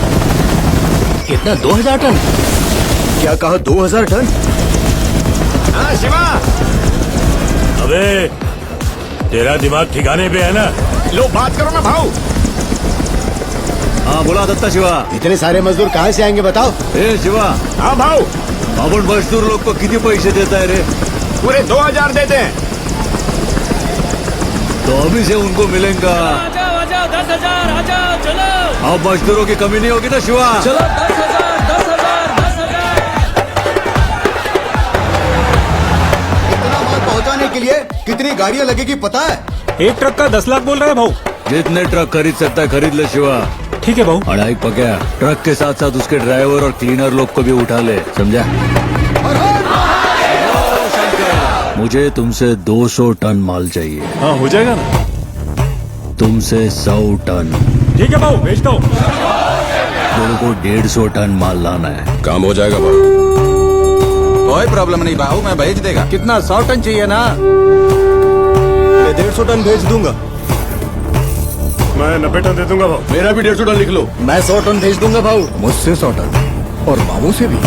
[SPEAKER 3] कितना? 2000 टन? क्या कहा? 2000 टन?
[SPEAKER 10] हाँ शिवा।
[SPEAKER 8] अबे तेरा दिमाग ठिकाने पे है ना?
[SPEAKER 10] लो बात करो ना भाऊ।
[SPEAKER 12] हाँ बोला दत्ता शिवा।
[SPEAKER 3] इतने सारे मजदूर कहाँ से आएंगे बताओ?
[SPEAKER 12] ए शिवा।
[SPEAKER 10] हाँ भाऊ।
[SPEAKER 12] अपन मजदूर लोग को कितने पैसे देता है रे?
[SPEAKER 10] पूरे 2000 देते हैं।
[SPEAKER 12] तो अभी से उनको मिलेगा।
[SPEAKER 1] आ जाओ 10,000 आ जाओ, चलो।
[SPEAKER 12] अब मजदूरों की कमी नहीं होगी ना शिवा?
[SPEAKER 1] चलो 10,000।
[SPEAKER 3] इतना माल पहुँचाने के लिए कितनी गाड़ियाँ लगेगी पता है?
[SPEAKER 8] एक ट्रक का 10 लाख बोल रहा है भाऊ।
[SPEAKER 12] जितने ट्रक खरीद सकता है खरीद ले शिवा।
[SPEAKER 8] ठीक है भाऊ।
[SPEAKER 12] अढ़ाई पक्या ट्रक के साथ साथ उसके ड्राइवर और क्लीनर लोग को भी उठा ले, समझा? मुझे तुमसे 200 टन माल चाहिए।
[SPEAKER 8] हाँ हो जाएगा ना।
[SPEAKER 12] तुमसे 100 टन।
[SPEAKER 8] ठीक है भाऊ, भेजता हूँ।
[SPEAKER 12] मेरे को 150 टन माल लाना है।
[SPEAKER 2] काम हो जाएगा भाऊ, कोई प्रॉब्लम नहीं भाऊ, मैं भेज देगा।
[SPEAKER 3] कितना? 100 टन चाहिए ना? मैं 150 टन भेज दूंगा।
[SPEAKER 8] मैं 90 टन दे दूंगा भाऊ।
[SPEAKER 3] मेरा भी 150 टन लिख लो। मैं 100 टन भेज दूंगा भाऊ।
[SPEAKER 16] मुझसे 100 टन और मामू से भी।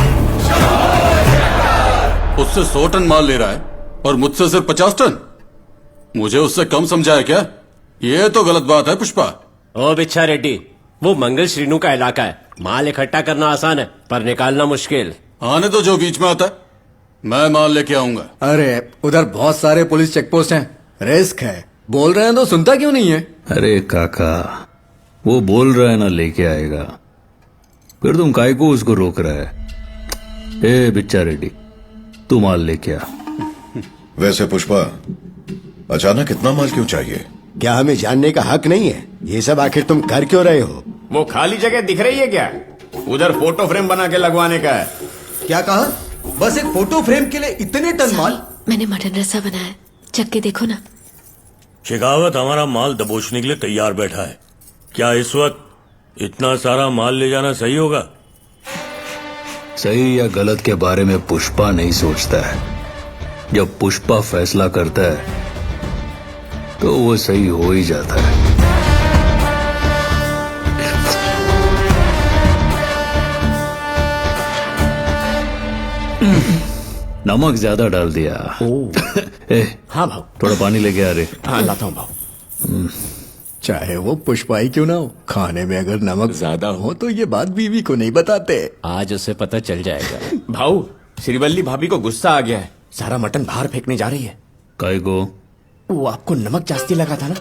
[SPEAKER 2] उससे 100 टन माल ले रहा है और मुझसे सिर्फ 50 टन। मुझे उससे कम समझा है क्या? ये तो गलत बात है पुष्पा।
[SPEAKER 19] ओ बिच्छा रेड्डी, वो मंगल श्रीनु का इलाका है। माल इकट्ठा करना आसान है पर निकालना मुश्किल।
[SPEAKER 2] आने तो जो बीच में आता है, मैं माल लेके आऊंगा।
[SPEAKER 6] अरे उधर बहुत सारे पुलिस चेक पोस्ट हैं, रिस्क है। बोल रहे हैं तो सुनता क्यों नहीं है?
[SPEAKER 12] अरे काका, वो बोल रहा है ना लेके आएगा, फिर तुम काय को उसको रोक रहा है? ए बिच्छा रेड्डी, तू माल लेके आ।
[SPEAKER 16] वैसे पुष्पा, अचानक इतना माल क्यों चाहिए?
[SPEAKER 3] क्या हमें जानने का हक नहीं है? ये सब आखिर तुम कर क्यों रहे हो?
[SPEAKER 10] वो खाली जगह दिख रही है क्या? उधर फोटो फ्रेम बना के लगवाने का है।
[SPEAKER 6] क्या कहा? बस एक फोटो फ्रेम के लिए इतने टन माल?
[SPEAKER 7] मैंने मटन रसा बनाया है, चख के देखो ना।
[SPEAKER 8] शेखावत हमारा माल दबोचने के लिए तैयार बैठा है। क्या इस वक्त इतना सारा माल ले जाना सही होगा?
[SPEAKER 12] सही या गलत के बारे में पुष्पा नहीं सोचता है। जब पुष्पा फैसला करता है तो वो सही हो ही जाता है। नमक ज्यादा डाल दिया। ए,
[SPEAKER 10] हाँ भाव।
[SPEAKER 12] थोड़ा पानी लेके आ रहे।
[SPEAKER 10] हाँ लाता हूँ भाव।
[SPEAKER 3] चाहे वो पुष्पा ही क्यों ना हो, खाने में अगर नमक ज्यादा हो तो ये बात बीवी को नहीं बताते।
[SPEAKER 19] आज उसे पता चल जाएगा।
[SPEAKER 10] भाऊ, श्रीवल्ली भाभी को गुस्सा आ गया है, सारा मटन बाहर फेंकने जा रही है।
[SPEAKER 12] काय को?
[SPEAKER 10] वो आपको नमक जास्ती लगा था ना,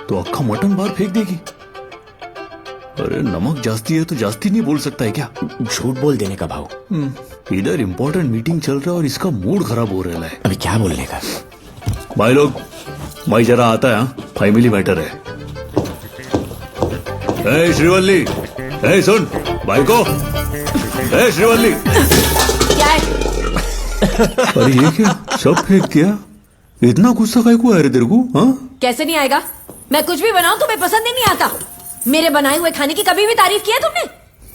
[SPEAKER 12] तो अक्खा मटन बाहर फेंक देगी? अरे नमक जास्ती है तो जास्ती नहीं बोल सकता है क्या?
[SPEAKER 10] झूठ बोल देने का भाव।
[SPEAKER 12] इधर इंपॉर्टेंट मीटिंग चल रहा है और इसका मूड खराब हो रहा है।
[SPEAKER 10] अभी क्या बोलने का?
[SPEAKER 12] भाई लोग, भाई जरा आता है, फैमिली मैटर है। ए श्रीवल्ली, ए सुन भाई को। ए श्रीवल्ली।
[SPEAKER 7] क्या है?
[SPEAKER 12] अरे ये क्या, सब फेंक दिया? इतना गुस्सा काय को आ रहा तेरे को? हाँ?
[SPEAKER 7] कैसे नहीं आएगा? मैं कुछ भी बनाऊं तुम्हें पसंद ही नहीं आता। मेरे बनाए हुए खाने की कभी भी तारीफ की है तुमने?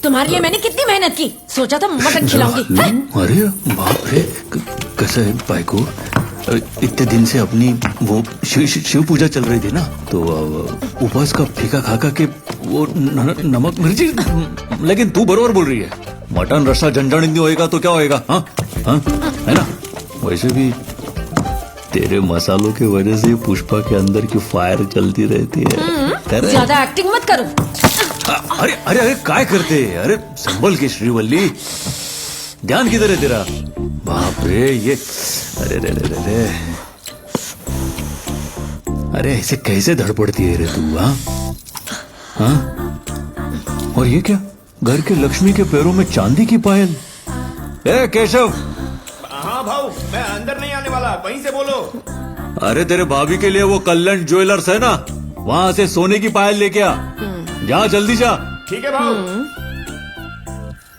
[SPEAKER 7] तुम्हारे लिए मैंने कितनी मेहनत की, सोचा था मटन खिलाऊंगी।
[SPEAKER 12] अरे बाप रे, कैसा है भाई को? इतने दिन से अपनी वो शिव पूजा चल रही थी ना, तो उपवास का फीका खा के वो नमक मिर्ची। लेकिन तू बरोबर बोल रही है, मटन रसा झंझानित नहीं होएगा तो क्या होएगा? हाँ हाँ, है ना? वैसे भी तेरे मसालों की वजह से पुष्पा के अंदर की फायर चलती रहती है।
[SPEAKER 7] ज्यादा एक्टिंग मत करो।
[SPEAKER 12] अरे अरे अरे काय करते? अरे संभल के श्रीवल्ली, ध्यान किधर है तेरा? बाप रे ये, अरे रे रे रे, अरे ऐसे कैसे धड़पड़ती है रे तू? हाँ? और ये क्या, घर के लक्ष्मी के पैरों में चांदी की पायल? ए केशव।
[SPEAKER 10] हाँ भाऊ, मैं अंदर नहीं आने वाला, वहीं से बोलो।
[SPEAKER 12] अरे तेरे भाभी के लिए वो कल्याण ज्वेलर्स है ना, वहां से सोने की पायल लेके आ। जा जल्दी जा।
[SPEAKER 10] ठीक है भाऊ।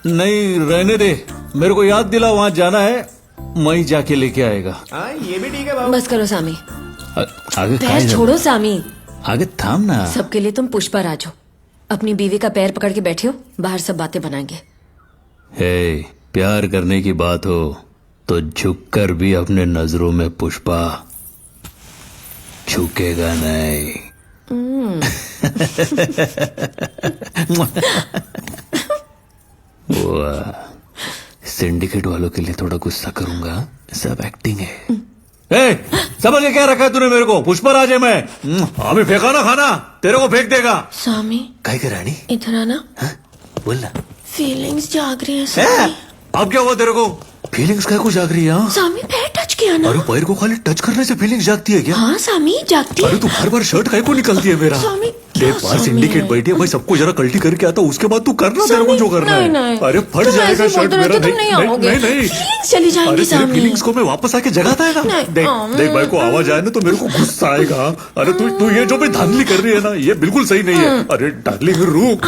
[SPEAKER 12] नहीं रहने दे, मेरे को याद दिला, वहां जाना है, मैं ही जाके लेके आएगा।
[SPEAKER 10] हाँ ये भी ठीक है भाऊ।
[SPEAKER 7] बस करो सामी,
[SPEAKER 12] आगे
[SPEAKER 7] पैर छोड़ो सामी।
[SPEAKER 12] आगे थाम ना।
[SPEAKER 7] सबके लिए तुम पुष्पा राज हो, अपनी बीवी का पैर पकड़ के बैठे हो, बाहर सब बातें बनाएंगे।
[SPEAKER 12] हे, प्यार करने की बात हो तो झुककर भी अपने नजरों में पुष्पा झुकेगा नहीं। सिंडिकेट वालों के लिए थोड़ा गुस्सा करूंगा, सब एक्टिंग है। ए, समझ के क्या रखा है तूने मेरे को? पुष्पा राज है मैं। अभी फेंका ना खाना, तेरे को फेंक देगा।
[SPEAKER 7] सामी
[SPEAKER 12] काय कर रानी?
[SPEAKER 7] इधर आना।
[SPEAKER 12] बोल ना।
[SPEAKER 7] फीलिंग्स जाग रही है सामी।
[SPEAKER 12] अब क्या हुआ तेरे को? फीलिंग्स क्या को जाग रही है?
[SPEAKER 7] सामी पैर टच किया ना।
[SPEAKER 12] अरे पैर को खाली टच करने से फीलिंग्स जागती है क्या?
[SPEAKER 7] हाँ सामी जागती है।
[SPEAKER 12] अरे तू हर बार शर्ट काय को निकलती है मेरा?
[SPEAKER 7] सामी
[SPEAKER 12] देख पास सिंडिकेट बैठी है भाई, सबको जरा कल्टी करके आता, उसके बाद तू करना तेरे को जो करना है।
[SPEAKER 7] नहीं।
[SPEAKER 12] अरे फट जाएगा शर्ट मेरा। नहीं
[SPEAKER 7] चली जाएंगी
[SPEAKER 12] अरे तेरी
[SPEAKER 7] सामी।
[SPEAKER 12] फीलिंग्स को मैं वापस आके जगाता है ना। देख भाई को आवाज आए ना तो मेरे को गुस्सा आएगा। अरे तू ये जो भी धांधली कर रही है ना, ये बिल्कुल सही नहीं है। अरे डार्लिंग रुक,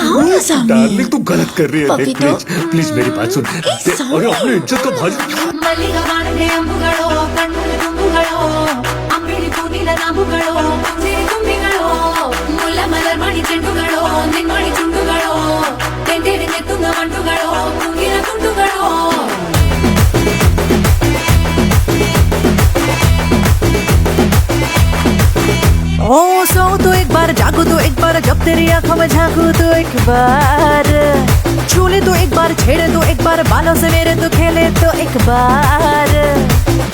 [SPEAKER 12] डार्लिंग तू गलत कर रही है। देख प्लीज प्लीज मेरी बात सुन। अरे अपनी इज्जत का भाज।
[SPEAKER 7] ಮಲರ್ಮಣಿ ಚೆಂಡುಗಳು ನಿನ್ಮಣಿ ಚುಂಡುಗಳು ತೆಂಡೆಡೆ ತುಂಗ ಮಂಟುಗಳು ತುಂಗಿನ ತುಂಡುಗಳು
[SPEAKER 20] ओ सो तो एक बार, जागो तो एक बार, जब तेरी आंखों में झांकू तो एक बार, छूले तो एक बार, छेड़े तो एक बार, बालों से मेरे तो खेले तो एक बार,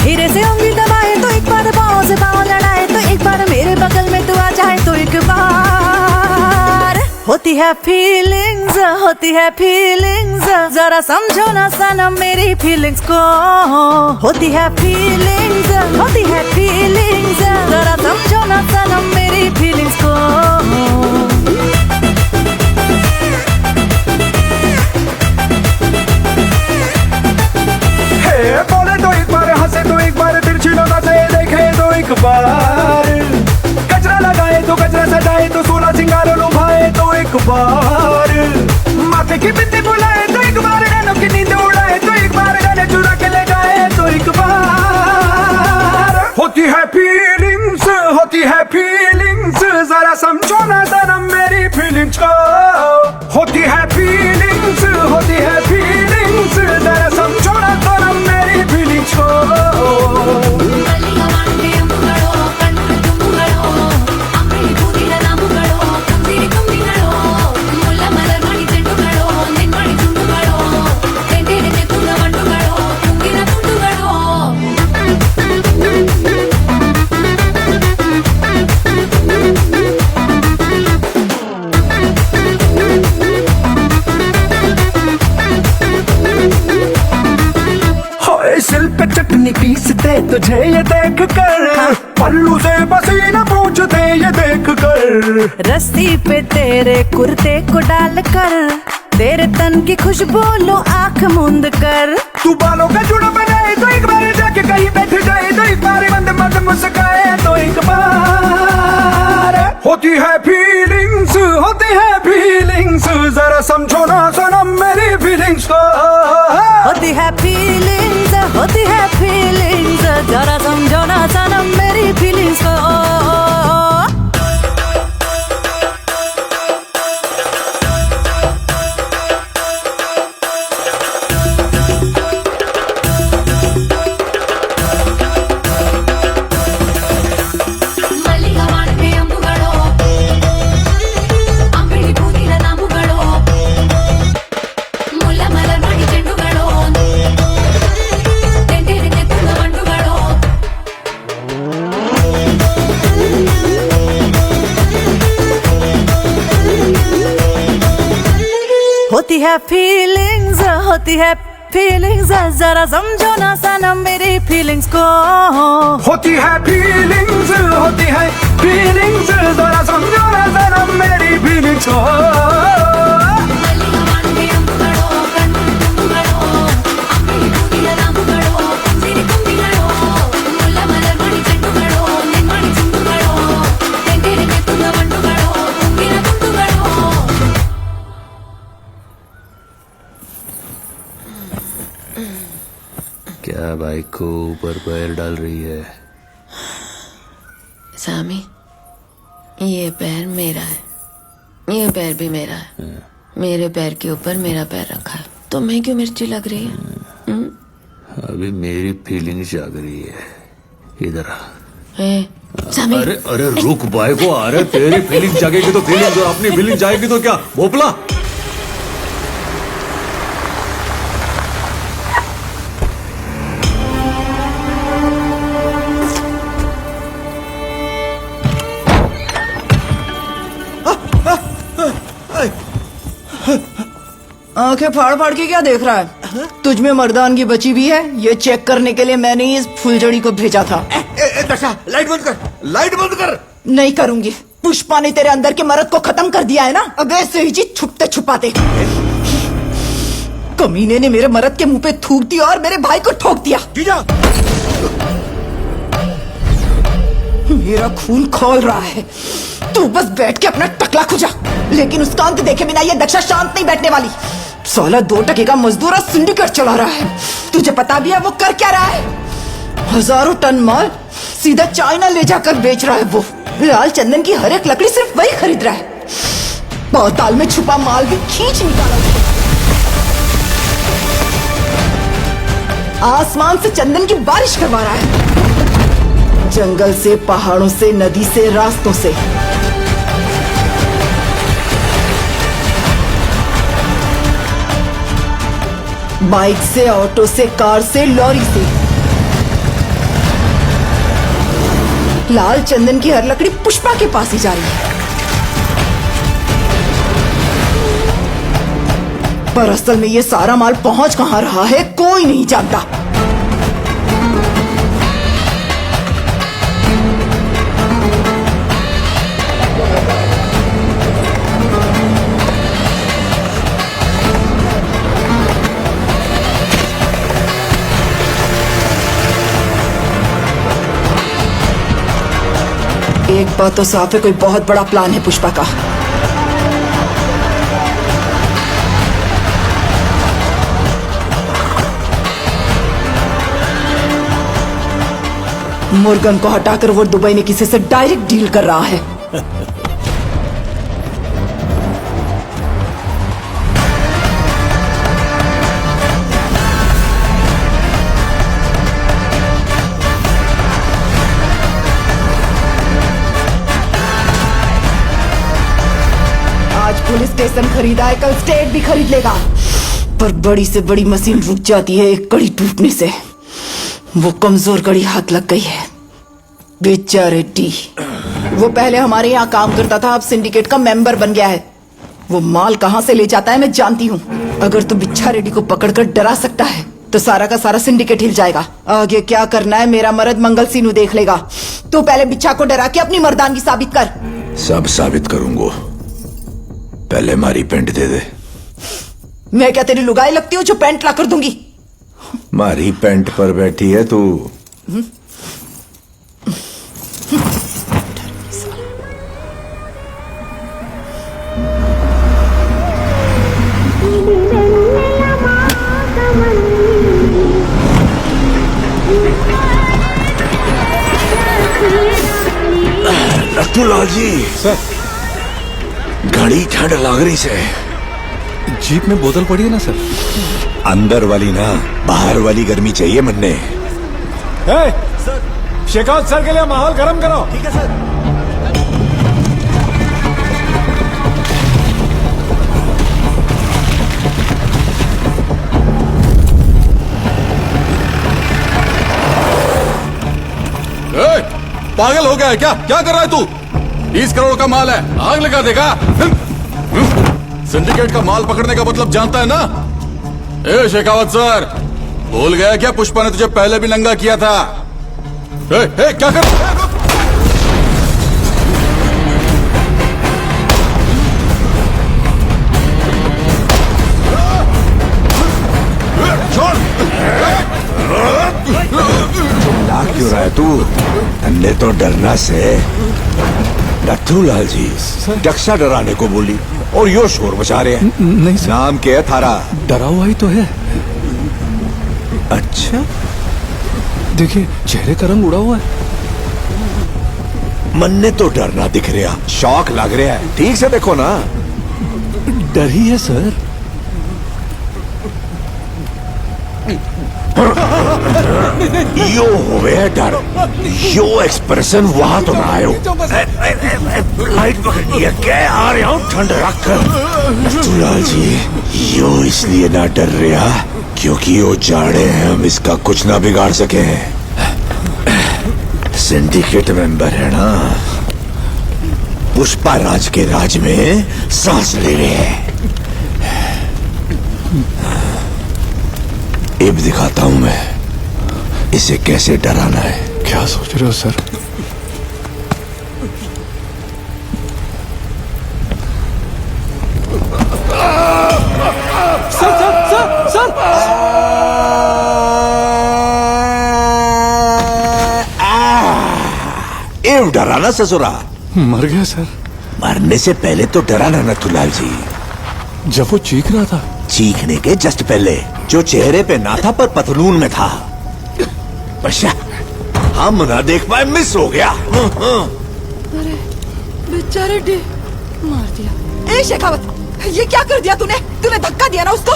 [SPEAKER 20] धीरे से उंगली दबाए तो एक बार, पाँव से पाँव लड़ाए तो एक बार, मेरे बगल में तू आ जाए तो एक बार। होती है फीलिंग्स, होती है फीलिंग्स, जरा समझो ना सनम मेरी फीलिंग्स को। होती है फीलिंग्स, होती है फीलिंग्स, जरा समझो ना सनम मेरी फीलिंग्स को।
[SPEAKER 21] बोले तो एक बार, हंसे तो एक बार, तिरछी नजर से देखे तो एक बार, कचरा लगाए तो कचरा सजाए तो सोना सिंगार लुभाए तो एक बार, माथे की बिंदी बुलाए तो एक बार, नैनों की नींद उड़ाए तो एक बार, गले चुरा के ले जाए तो एक बार। होती है फीलिंग्स, होती है फीलिंग्स, जरा समझो ना सनम मेरी फीलिंग्स को। होती है फीलिंग्स, होती है फीलिंग्स, जरा समझो ना सनम मेरी फीलिंग्स को। देते तुझे ये देख कर, पल्लू से पसीना पूछते ये देख कर।
[SPEAKER 20] रस्सी पे तेरे कुर्ते को डाल कर, तेरे तन की खुशबू लो आंख मूंद कर।
[SPEAKER 21] तू बालों का जुड़ बनाए तो एक बार जाके कहीं बैठ जाए, तो एक बार मंद मंद मुस्काए तो एक बार। होती है फीलिंग्स, होती है फीलिंग्स, जरा समझो ना सनम मेरी फीलिंग्स को।
[SPEAKER 20] होती है फीलिंग्स, होती है फीलिंग्स, जरा समझो ना सनम मेरी फीलिंग्स को। होती है फीलिंग्स, होती है फीलिंग्स, जरा समझो ना सनम मेरी फीलिंग्स को।
[SPEAKER 21] होती है फीलिंग्स, होती है फीलिंग्स, जरा समझो ना सनम मेरी फीलिंग्स को।
[SPEAKER 12] क्या बाइक को ऊपर पैर डाल रही है?
[SPEAKER 7] सामी, ये पैर मेरा है, ये पैर भी मेरा है। मेरे पैर के ऊपर मेरा पैर रखा है, तो मैं क्यों मिर्ची लग रही है?
[SPEAKER 12] अभी मेरी फीलिंग्स जाग रही है। इधर आ।
[SPEAKER 7] सामी,
[SPEAKER 12] अरे अरे रुक बाइक को। अरे तेरी फीलिंग जागेगी तो फीलिंग, और अपनी फीलिंग जाएगी तो क्या भोपला?
[SPEAKER 4] आंखें फाड़ फाड़ के क्या देख रहा है? तुझ में मर्दानगी बची भी है? ये चेक करने के लिए मैंने इस फुलझड़ी को भेजा था।
[SPEAKER 2] दशा, लाइट बंद कर, लाइट बंद कर।
[SPEAKER 4] नहीं करूंगी। पुष्पा ने तेरे अंदर के मर्द को खत्म कर दिया है ना। अब ऐसे ही जी छुपते छुपाते कमीने ने मेरे मर्द के मुंह पे थूक दिया और मेरे भाई को ठोक दिया। मेरा खून खौल रहा है। तू बस बैठ के अपना टकला खुजा, लेकिन उसका अंत देखे बिना ये दक्षा शांत नहीं बैठने वाली। साला 2 टके का मजदूर और सिंडिकेट चला रहा है। तुझे पता भी है वो कर क्या रहा है? हजारों टन माल सीधा चाइना ले जाकर बेच रहा है। वो लाल चंदन की हर एक लकड़ी सिर्फ वही खरीद रहा है। पाताल में छुपा माल भी खींच निकाला उसने। आसमान से चंदन की बारिश करवा रहा है। जंगल से, पहाड़ों से, नदी से, रास्तों से। बाइक से, ऑटो से, कार से, लॉरी से। लाल चंदन की हर लकड़ी पुष्पा के पास ही जा रही है। पर असल में ये सारा माल पहुंच कहां रहा है कोई नहीं जानता। एक बात तो साफ है, कोई बहुत बड़ा प्लान है पुष्पा का। मुर्गन को हटाकर वो दुबई में किसी से डायरेक्ट डील कर रहा है। आज पुलिस स्टेशन खरीदा है, कल स्टेट भी खरीद लेगा। पर बड़ी से बड़ी मशीन रुक जाती है एक कड़ी टूटने से। वो कमजोर कड़ी हाथ लग गई है। बिच्चा रेड्डी, वो पहले हमारे यहाँ काम करता था, अब सिंडिकेट का मेंबर बन गया है। वो माल कहाँ से ले जाता है मैं जानती हूँ। अगर तू बिच्छा रेड्डी को पकड़कर डरा सकता है तो सारा का सारा सिंडिकेट हिल जाएगा। आगे क्या करना है मेरा मर्द मंगल सीनू देख लेगा। तू पहले बिच्छा को डरा के अपनी मर्दानगी साबित कर।
[SPEAKER 16] सब साबित करूंगा, पहले मारी पेंट दे दे।
[SPEAKER 4] मैं क्या तेरी लुगाई लगती हूँ जो पेंट ला कर दूंगी?
[SPEAKER 16] मारी पेंट पर बैठी है तू। नथुलाल जी
[SPEAKER 13] सर,
[SPEAKER 16] घड़ी ठंड लग रही से।
[SPEAKER 13] जीप में बोतल पड़ी है ना सर?
[SPEAKER 16] अंदर वाली ना, बाहर वाली गर्मी चाहिए मन्ने।
[SPEAKER 13] शेखावत सर के लिए माहौल गर्म करो।
[SPEAKER 6] ठीक है सर।
[SPEAKER 2] पागल हो गया है क्या? क्या कर रहा है तू? 20 करोड़ का माल है, आग लगा देगा। सिंडिकेट का माल पकड़ने का मतलब जानता है ना? ए शेखावत सर, भूल गया क्या पुष्पा ने तुझे पहले भी नंगा किया था? क्या कर?
[SPEAKER 16] चिल्ला क्यों रहा है तू? अन्य तो डरना से। नथुलाल जी रक्षा डराने को बोली और यो शोर मचा रहे हैं।
[SPEAKER 13] नहीं सर।
[SPEAKER 16] नाम क्या है थारा?
[SPEAKER 13] डरा हुआ ही तो है।
[SPEAKER 16] अच्छा,
[SPEAKER 13] देखिए चेहरे का रंग उड़ा हुआ है।
[SPEAKER 16] मन्ने तो डरना दिख रहा, शौक लग रहा है। ठीक से देखो ना।
[SPEAKER 13] डर ही है सर।
[SPEAKER 16] यो होवे है डर, यो एक्सप्रेशन वहां तो ना आयो। लाइट पकड़नी है क्या? आ रहा हूँ ठंड रख कर। नथुलाल जी यो इसलिए ना डर रहा क्योंकि वो जाने हैं हम इसका कुछ ना बिगाड़ सके हैं। सिंडिकेट मेंबर है ना, पुष्पा राज के राज में सांस ले रहे हैं। अब दिखाता हूं मैं इसे कैसे डराना है।
[SPEAKER 13] क्या सोच रहे हो सर?
[SPEAKER 6] सर
[SPEAKER 16] एव डराना ससुरा।
[SPEAKER 13] मर गया सर।
[SPEAKER 16] मरने से पहले तो डराना नथुलाल जी।
[SPEAKER 13] जब वो चीख रहा था,
[SPEAKER 16] चीखने के जस्ट पहले, जो चेहरे पे ना था पर पतलून में था। बच्चा हम ना देख पाए, मिस हो गया।
[SPEAKER 4] अरे बेचारे डे मार दिया। ए शेखावत, ये क्या कर दिया तूने? तूने धक्का दिया ना उसको?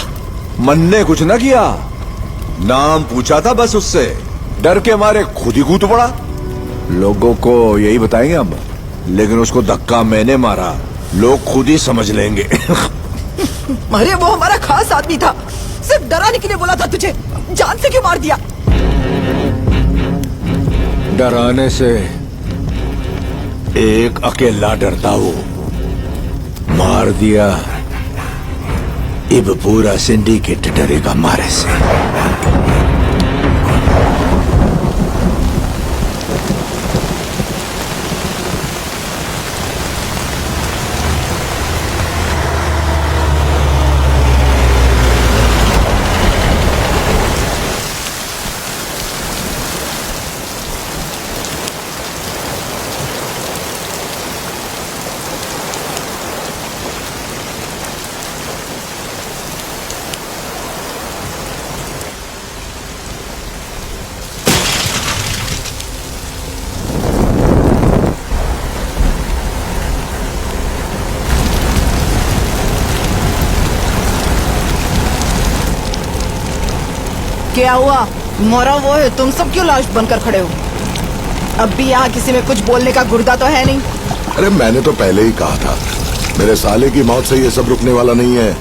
[SPEAKER 16] मन ने कुछ ना किया, नाम पूछा था बस उससे। डर के मारे खुद ही कूद पड़ा। लोगों को यही बताएंगे हम, लेकिन उसको धक्का मैंने मारा, लोग खुद ही समझ लेंगे।
[SPEAKER 4] अरे वो हमारा खास आदमी था, सिर्फ डराने के लिए बोला था तुझे। जान से क्यों मार दिया?
[SPEAKER 16] डराने से एक अकेला डरता हो, मार दिया। अब पूरा सिंडिकेट डरेगा मारे से।
[SPEAKER 4] क्या हुआ? मरा वो है, तुम सब क्यों लाश बनकर खड़े हो? अब भी यहाँ किसी में कुछ बोलने का गुर्दा तो है नहीं?
[SPEAKER 13] अरे मैंने तो पहले ही कहा था, मेरे साले की मौत से ये सब रुकने वाला नहीं है।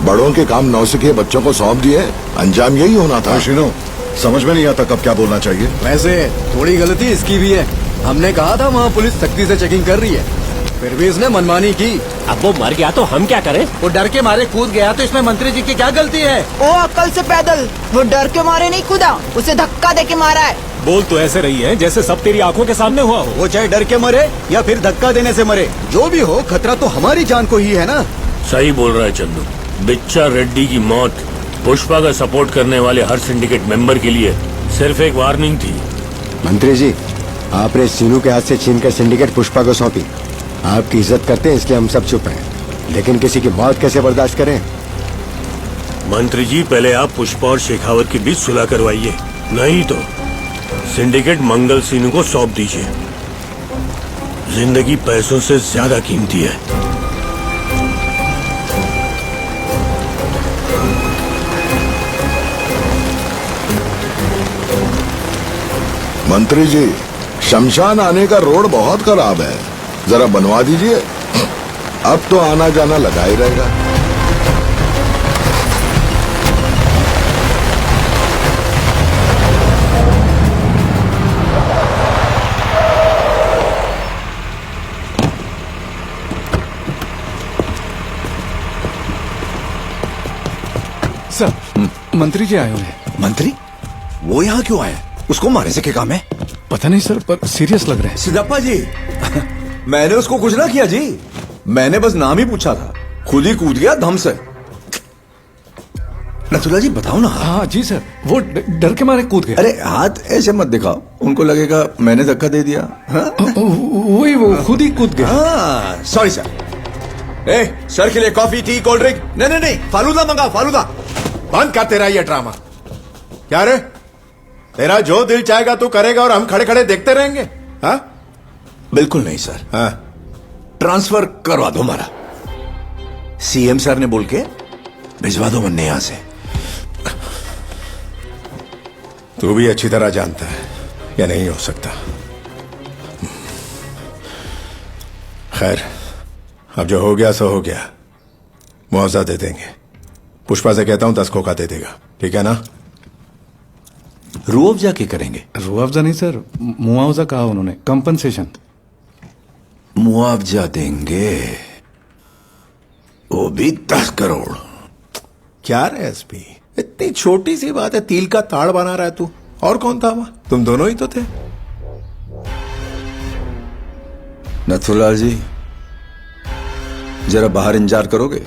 [SPEAKER 13] बड़ों के काम नौसिखिए बच्चों को सौंप दिए, अंजाम यही होना था।
[SPEAKER 11] शिनो, समझ में नहीं आता कब क्या बोलना चाहिए।
[SPEAKER 22] वैसे थोड़ी गलती इसकी भी है। हमने कहा था वहाँ पुलिस सख्ती से चेकिंग कर रही है,
[SPEAKER 14] फिर भी इसने मनमानी की।
[SPEAKER 19] अब वो मर गया तो हम क्या करें?
[SPEAKER 14] वो डर के मारे कूद गया तो इसमें मंत्री जी की क्या गलती है?
[SPEAKER 4] ओ अक्ल से पैदल, वो डर के मारे नहीं कूदा, उसे धक्का दे के मारा है।
[SPEAKER 14] बोल तो ऐसे रही है जैसे सब तेरी आंखों के सामने हुआ हो। वो चाहे डर के मरे या फिर धक्का देने से मरे, जो भी हो खतरा तो हमारी जान को ही है ना।
[SPEAKER 12] सही बोल रहा है चंदू। बिच्चा रेड्डी की मौत पुष्पा का सपोर्ट करने वाले हर सिंडिकेट मेंबर के लिए सिर्फ एक वार्निंग थी।
[SPEAKER 3] मंत्री जी, आपने सीनू के हाथ से छीन कर सिंडिकेट पुष्पा को सौंपी। आपकी इज्जत करते हैं इसलिए हम सब चुप हैं, लेकिन किसी की मौत कैसे बर्दाश्त करें?
[SPEAKER 12] मंत्री जी, पहले आप पुष्पा और शेखावत के बीच सुलह करवाइए, नहीं तो सिंडिकेट मंगल सीनू को सौंप दीजिए। जिंदगी पैसों से ज्यादा कीमती है।
[SPEAKER 11] मंत्री जी, शमशान आने का रोड बहुत खराब है, जरा बनवा दीजिए। अब तो आना जाना लगा ही रहेगा।
[SPEAKER 14] सर, मंत्री जी आए हुए हैं।
[SPEAKER 2] मंत्री? वो यहाँ क्यों आए? उसको मारे से क्या काम है?
[SPEAKER 14] पता नहीं सर, पर सीरियस लग रहे हैं।
[SPEAKER 2] सिद्धप्पा जी, मैंने उसको कुछ ना किया जी। मैंने बस नाम ही पूछा था, खुद ही कूद गया धम से। नथुला जी बताओ ना।
[SPEAKER 14] हाँ जी सर, वो डर के मारे कूद गया।
[SPEAKER 2] अरे हाथ ऐसे मत दिखाओ, उनको लगेगा मैंने धक्का दे दिया।
[SPEAKER 14] वही वो खुद ही कूद गया।
[SPEAKER 2] हाँ, सॉरी सर। सर के लिए कॉफी, टी, कोल्ड ड्रिंक? नहीं, फालूदा मंगाओ, फालूदा।
[SPEAKER 13] बंद कर तेरा ये ड्रामा। क्या रे, तेरा जो दिल चाहेगा तू करेगा और हम खड़े खड़े देखते रहेंगे? हाँ?
[SPEAKER 2] बिल्कुल नहीं सर।
[SPEAKER 13] हाँ?
[SPEAKER 2] ट्रांसफर करवा दो हमारा। सीएम सर ने बोल के भिजवा दो मुन्ने यहां से।
[SPEAKER 13] तू भी अच्छी तरह जानता है या नहीं हो सकता। खैर, अब जो हो गया सो हो गया, मुआवजा दे देंगे। पुष्पा से कहता हूं 10 खोखा दे देगा, ठीक है ना?
[SPEAKER 2] रुअफ़ज़ा क्या करेंगे?
[SPEAKER 14] रुअफ़ज़ा नहीं सर, मुआवजा कहा उन्होंने, कंपनसेशन।
[SPEAKER 2] मुआवजा देंगे, वो भी 10 करोड़।
[SPEAKER 13] क्या रे एसपी, इतनी छोटी सी बात है, तिल का ताड़ बना रहा है तू। और कौन था वहां? तुम दोनों ही तो थे।
[SPEAKER 2] नथुलाल जी, जरा बाहर इंतजार करोगे?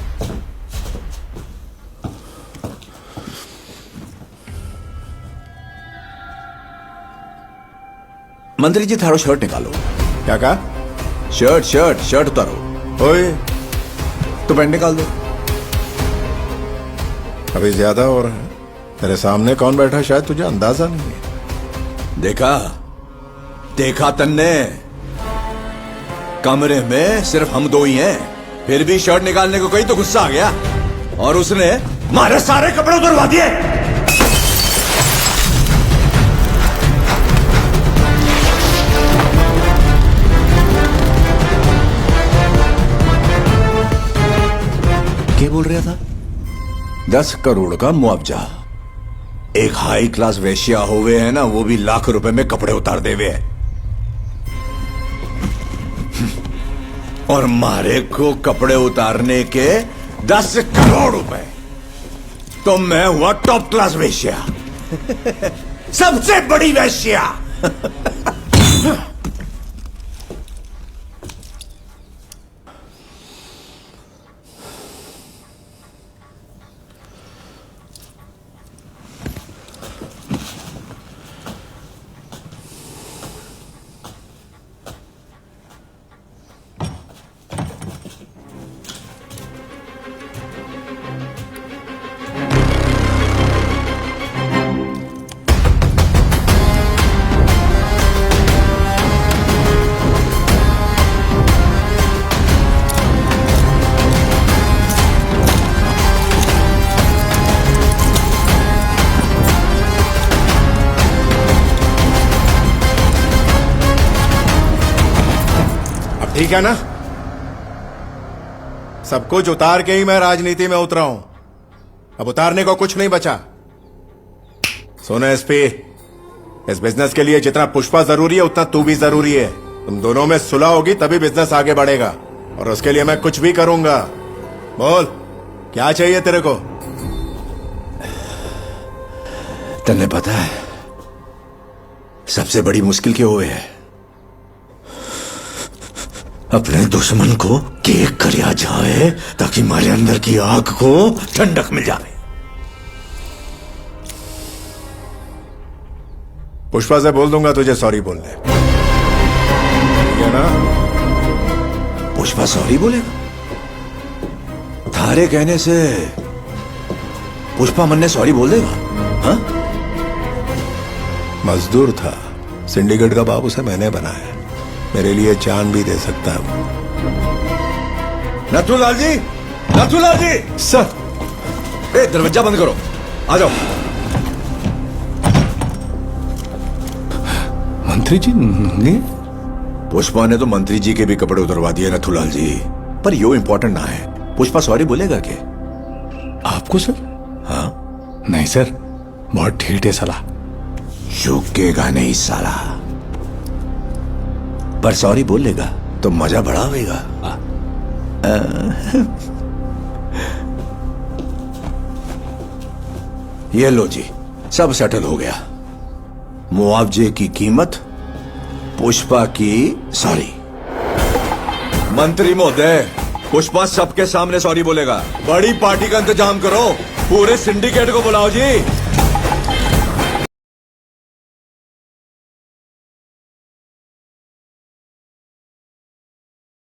[SPEAKER 2] मंत्री जी, थारो शर्ट निकालो।
[SPEAKER 13] क्या कहा?
[SPEAKER 2] शर्ट उतारो।
[SPEAKER 13] ओए,
[SPEAKER 2] तो पैंट निकाल दो।
[SPEAKER 13] अभी ज्यादा हो रहा है। तेरे सामने कौन बैठा शायद तुझे अंदाजा नहीं है।
[SPEAKER 2] देखा तन्ने, कमरे में सिर्फ हम दो ही हैं, फिर भी शर्ट निकालने को कही तो गुस्सा आ गया और उसने हमारे सारे कपड़े उतरवा दिए। क्या बोल रहा था? 10 करोड़ का मुआवजा। एक हाई क्लास वेश्या होवे है ना, वो भी लाख रुपए में कपड़े उतार देवे है। और मारे को कपड़े उतारने के 10 करोड़ रुपए। तो मैं हुआ टॉप क्लास वेश्या, सबसे बड़ी वेश्या।
[SPEAKER 13] ठीक है ना? सब कुछ उतार के ही मैं राजनीति में उतरा हूं। अब उतारने को कुछ नहीं बचा। सुनो एसपी, इस बिजनेस के लिए जितना पुष्पा जरूरी है उतना तू भी जरूरी है। तुम दोनों में सुलह होगी तभी बिजनेस आगे बढ़ेगा, और उसके लिए मैं कुछ भी करूंगा। बोल, क्या चाहिए तेरे को?
[SPEAKER 2] तन्ने पता है सबसे बड़ी मुश्किल क्या हुए है? अपने दुश्मन को केक करिया जाए ताकि हमारे अंदर की आग को ठंडक मिल जाए।
[SPEAKER 13] पुष्पा से बोल दूंगा तुझे सॉरी बोलने, ठीक है ना?
[SPEAKER 2] पुष्पा सॉरी बोलेगा? थारे कहने से पुष्पा मन ने सॉरी बोल देगा? हाँ?
[SPEAKER 13] मजदूर था, सिंडिकेट का बाप उसे मैंने बनाया, मेरे लिए जान भी दे सकता है वो।
[SPEAKER 2] नथुलाल जी, नथुलाल जी!
[SPEAKER 13] सर!
[SPEAKER 2] दरवाजा बंद करो, आ जाओ।
[SPEAKER 13] मंत्री जी ने?
[SPEAKER 2] पुष्पा ने तो मंत्री जी के भी कपड़े उतरवा दिए नथुलाल जी, पर यो इंपॉर्टेंट ना है। पुष्पा सॉरी बोलेगा क्या?
[SPEAKER 13] आपको सर?
[SPEAKER 2] हाँ?
[SPEAKER 13] नहीं सर, बहुत ढीठ है साला।
[SPEAKER 2] झुकेगा नहीं साला, पर सॉरी बोलेगा तो मजा बढ़ावेगा। ये लो जी, सब सेटल हो गया। मुआवजे की कीमत, पुष्पा की सॉरी। मंत्री महोदय, पुष्पा सबके सामने सॉरी बोलेगा। बड़ी पार्टी का इंतजाम करो, पूरे सिंडिकेट को बुलाओ जी।